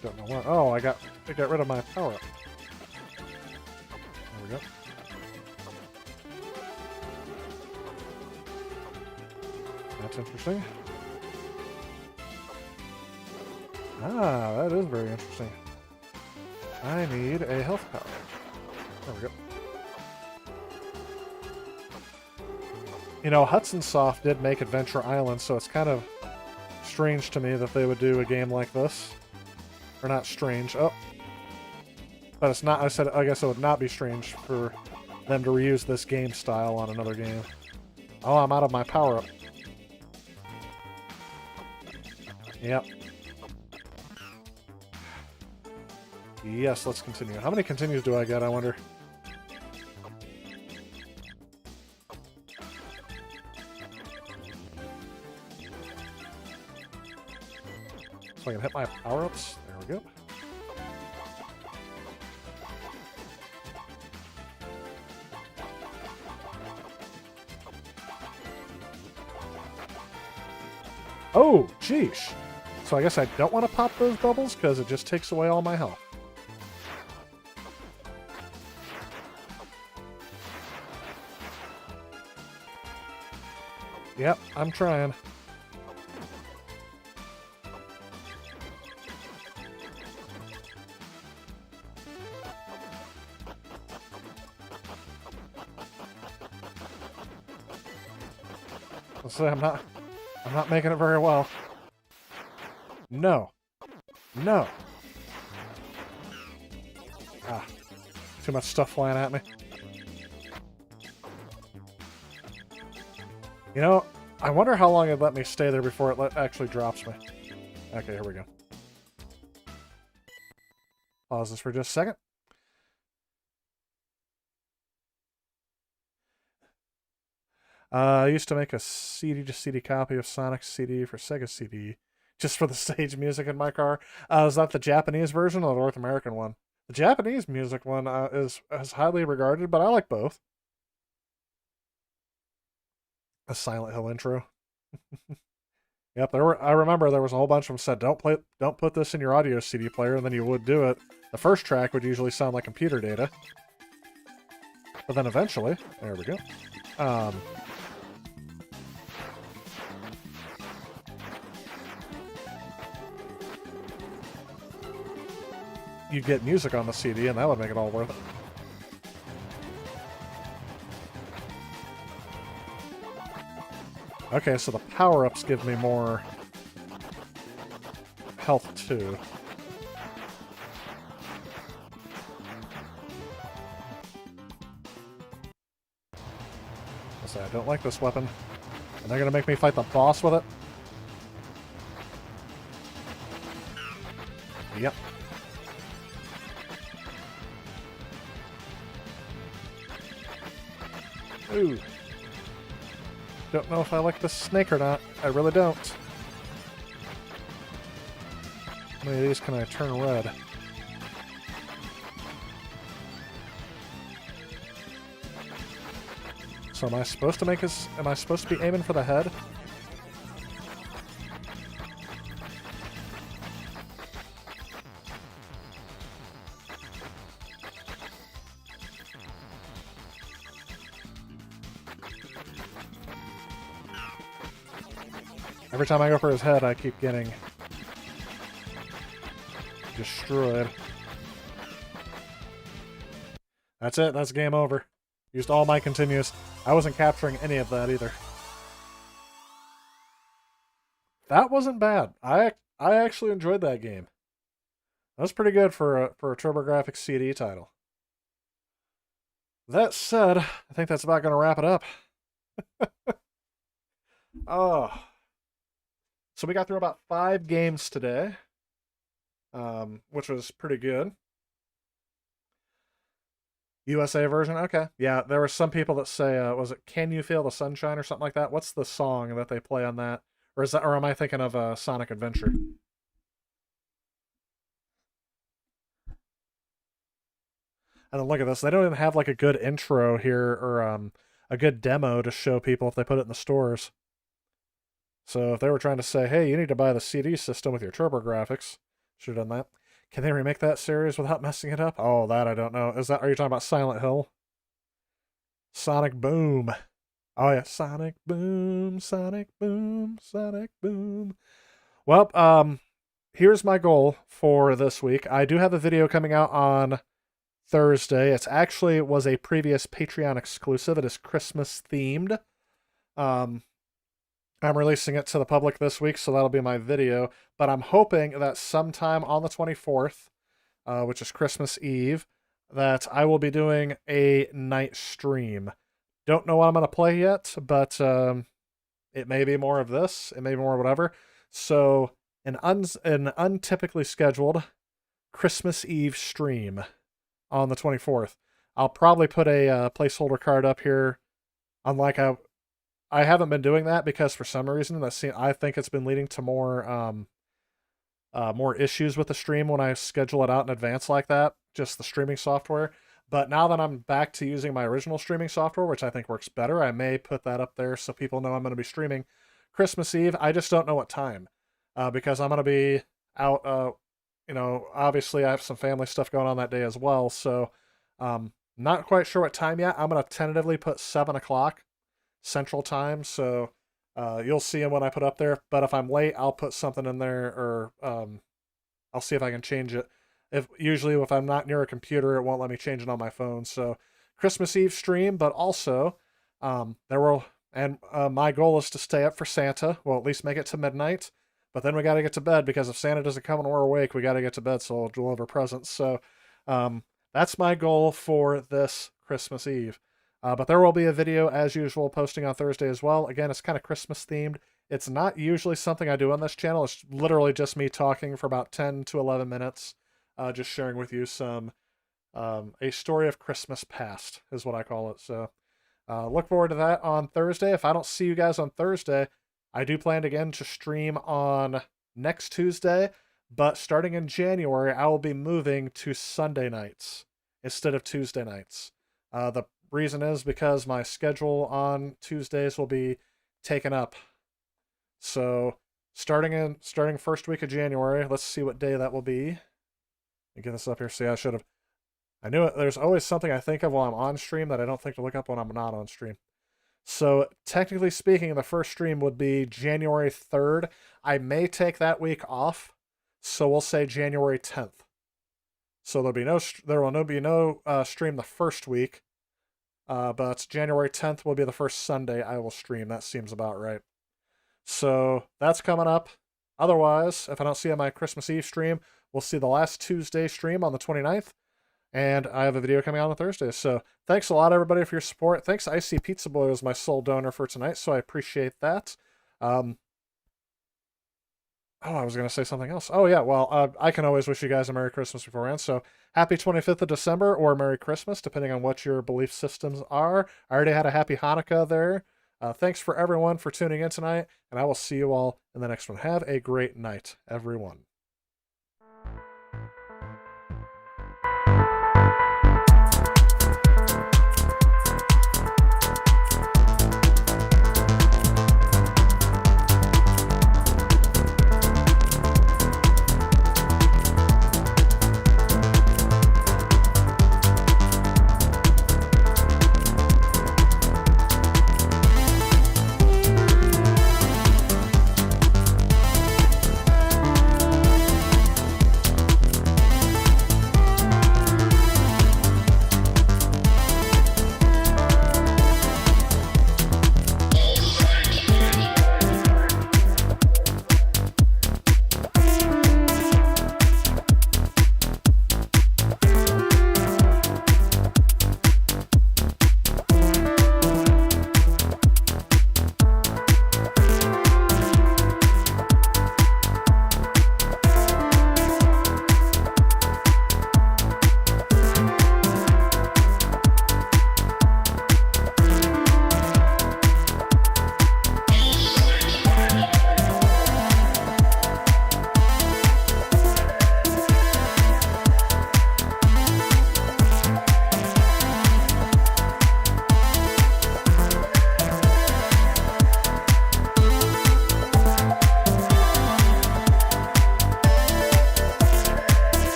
Don't know what. Oh, I got rid of my power up. There we go. That's interesting. Ah, that is very interesting. I need a health power. There we go. You know, Hudson Soft did make Adventure Island, so it's kind of strange to me that they would do a game like this. Or not strange. Oh. But it's not, I guess it would not be strange for them to reuse this game style on another game. Oh, I'm out of my power-up. Yep. Yes, let's continue. How many continues do I get, I wonder? So I can hit my power-ups. There we go. Oh, sheesh. So I guess I don't want to pop those bubbles because it just takes away all my health. Yep, I'm trying. Let's say I'm not making it very well. No. No. Ah. Too much stuff flying at me. You know, I wonder how long it'd let me stay there before it actually drops me. Okay, here we go. Pause this for just a second. I used to make a CD-to-CD copy of Sonic CD for Sega CD, just for the stage music in my car. Is that the Japanese version or the North American one? The Japanese music one is highly regarded, but I like both. A Silent Hill intro. Yep, I remember there was a whole bunch of them said, don't put this in your audio CD player, and then you would do it. The first track would usually sound like computer data. But then eventually, there we go. You'd get music on the CD, and that would make it all worth it. Okay, so the power-ups give me more health, too. I'll say I don't like this weapon. And they're going to make me fight the boss with it? Yep. Ooh. Don't know if I like this snake or not. I really don't. How many of these can I turn red? So am I supposed to be aiming for the head? Every time I go for his head, I keep getting destroyed. That's it. That's game over. Used all my continues. I wasn't capturing any of that either. That wasn't bad. I actually enjoyed that game. That was pretty good for a TurboGrafx CD title. That said, I think that's about going to wrap it up. Oh. So we got through about 5 games today, which was pretty good. USA version? Okay. Yeah, there were some people that say, was it Can You Feel the Sunshine or something like that? What's the song that they play on that? Or am I thinking of Sonic Adventure? And then look at this. They don't even have like a good intro here or a good demo to show people if they put it in the stores. So if they were trying to say, hey, you need to buy the CD system with your TurboGrafx, should have done that. Can they remake that series without messing it up? Oh, that I don't know. Are you talking about Silent Hill? Sonic Boom. Oh yeah, Sonic Boom, Sonic Boom, Sonic Boom. Well, here's my goal for this week. I do have a video coming out on Thursday. It was a previous Patreon exclusive. It is Christmas themed. I'm releasing it to the public this week, so that'll be my video. But I'm hoping that sometime on the 24th, which is Christmas Eve, that I will be doing a night stream. Don't know what I'm going to play yet, but it may be more of this. It may be more whatever. So an untypically scheduled Christmas Eve stream on the 24th. I'll probably put a placeholder card up here. Unlike I haven't been doing that because for some reason I think it's been leading to more issues with the stream when I schedule it out in advance like that, just the streaming software. But now that I'm back to using my original streaming software, which I think works better, I may put that up there so people know I'm going to be streaming Christmas Eve. I just don't know what time because I'm going to be out. Obviously I have some family stuff going on that day as well, so not quite sure what time yet. I'm going to tentatively put 7 o'clock. Central Time, so you'll see them when I put up there. But if I'm late, I'll put something in there, or I'll see if I can change it. If I'm not near a computer, it won't let me change it on my phone. So Christmas Eve stream, but also there will And my goal is to stay up for Santa. Well, at least make it to midnight. But then we got to get to bed because if Santa doesn't come and we're awake, we got to get to bed so we'll deliver presents. So that's my goal for this Christmas Eve. But there will be a video, as usual, posting on Thursday as well. Again, it's kind of Christmas themed. It's not usually something I do on this channel. It's literally just me talking for about 10 to 11 minutes, just sharing with you some a story of Christmas past is what I call it. So look forward to that on Thursday. If I don't see you guys on Thursday, I do plan again to stream on next Tuesday, but starting in January, I will be moving to Sunday nights instead of Tuesday nights. The reason is because my schedule on Tuesdays will be taken up. So starting first week of January, let's see what day that will be. Let me get this up here. See, I knew it. There's always something I think of while I'm on stream that I don't think to look up when I'm not on stream. So technically speaking, the first stream would be January 3rd. I may take that week off, so we'll say January 10th. So there will be no stream the first week, but January 10th will be the first Sunday I will stream. That seems about right. So that's coming up. Otherwise, if I don't see you on my Christmas Eve stream, we'll see the last Tuesday stream on the 29th. And I have a video coming out on Thursday. So thanks a lot, everybody, for your support. Thanks, Icy Pizza Boy was my sole donor for tonight, so I appreciate that. I was going to say something else. Oh, yeah, well, I can always wish you guys a Merry Christmas beforehand. So happy 25th of December or Merry Christmas, depending on what your belief systems are. I already had a Happy Hanukkah there. Thanks for everyone for tuning in tonight, and I will see you all in the next one. Have a great night, everyone.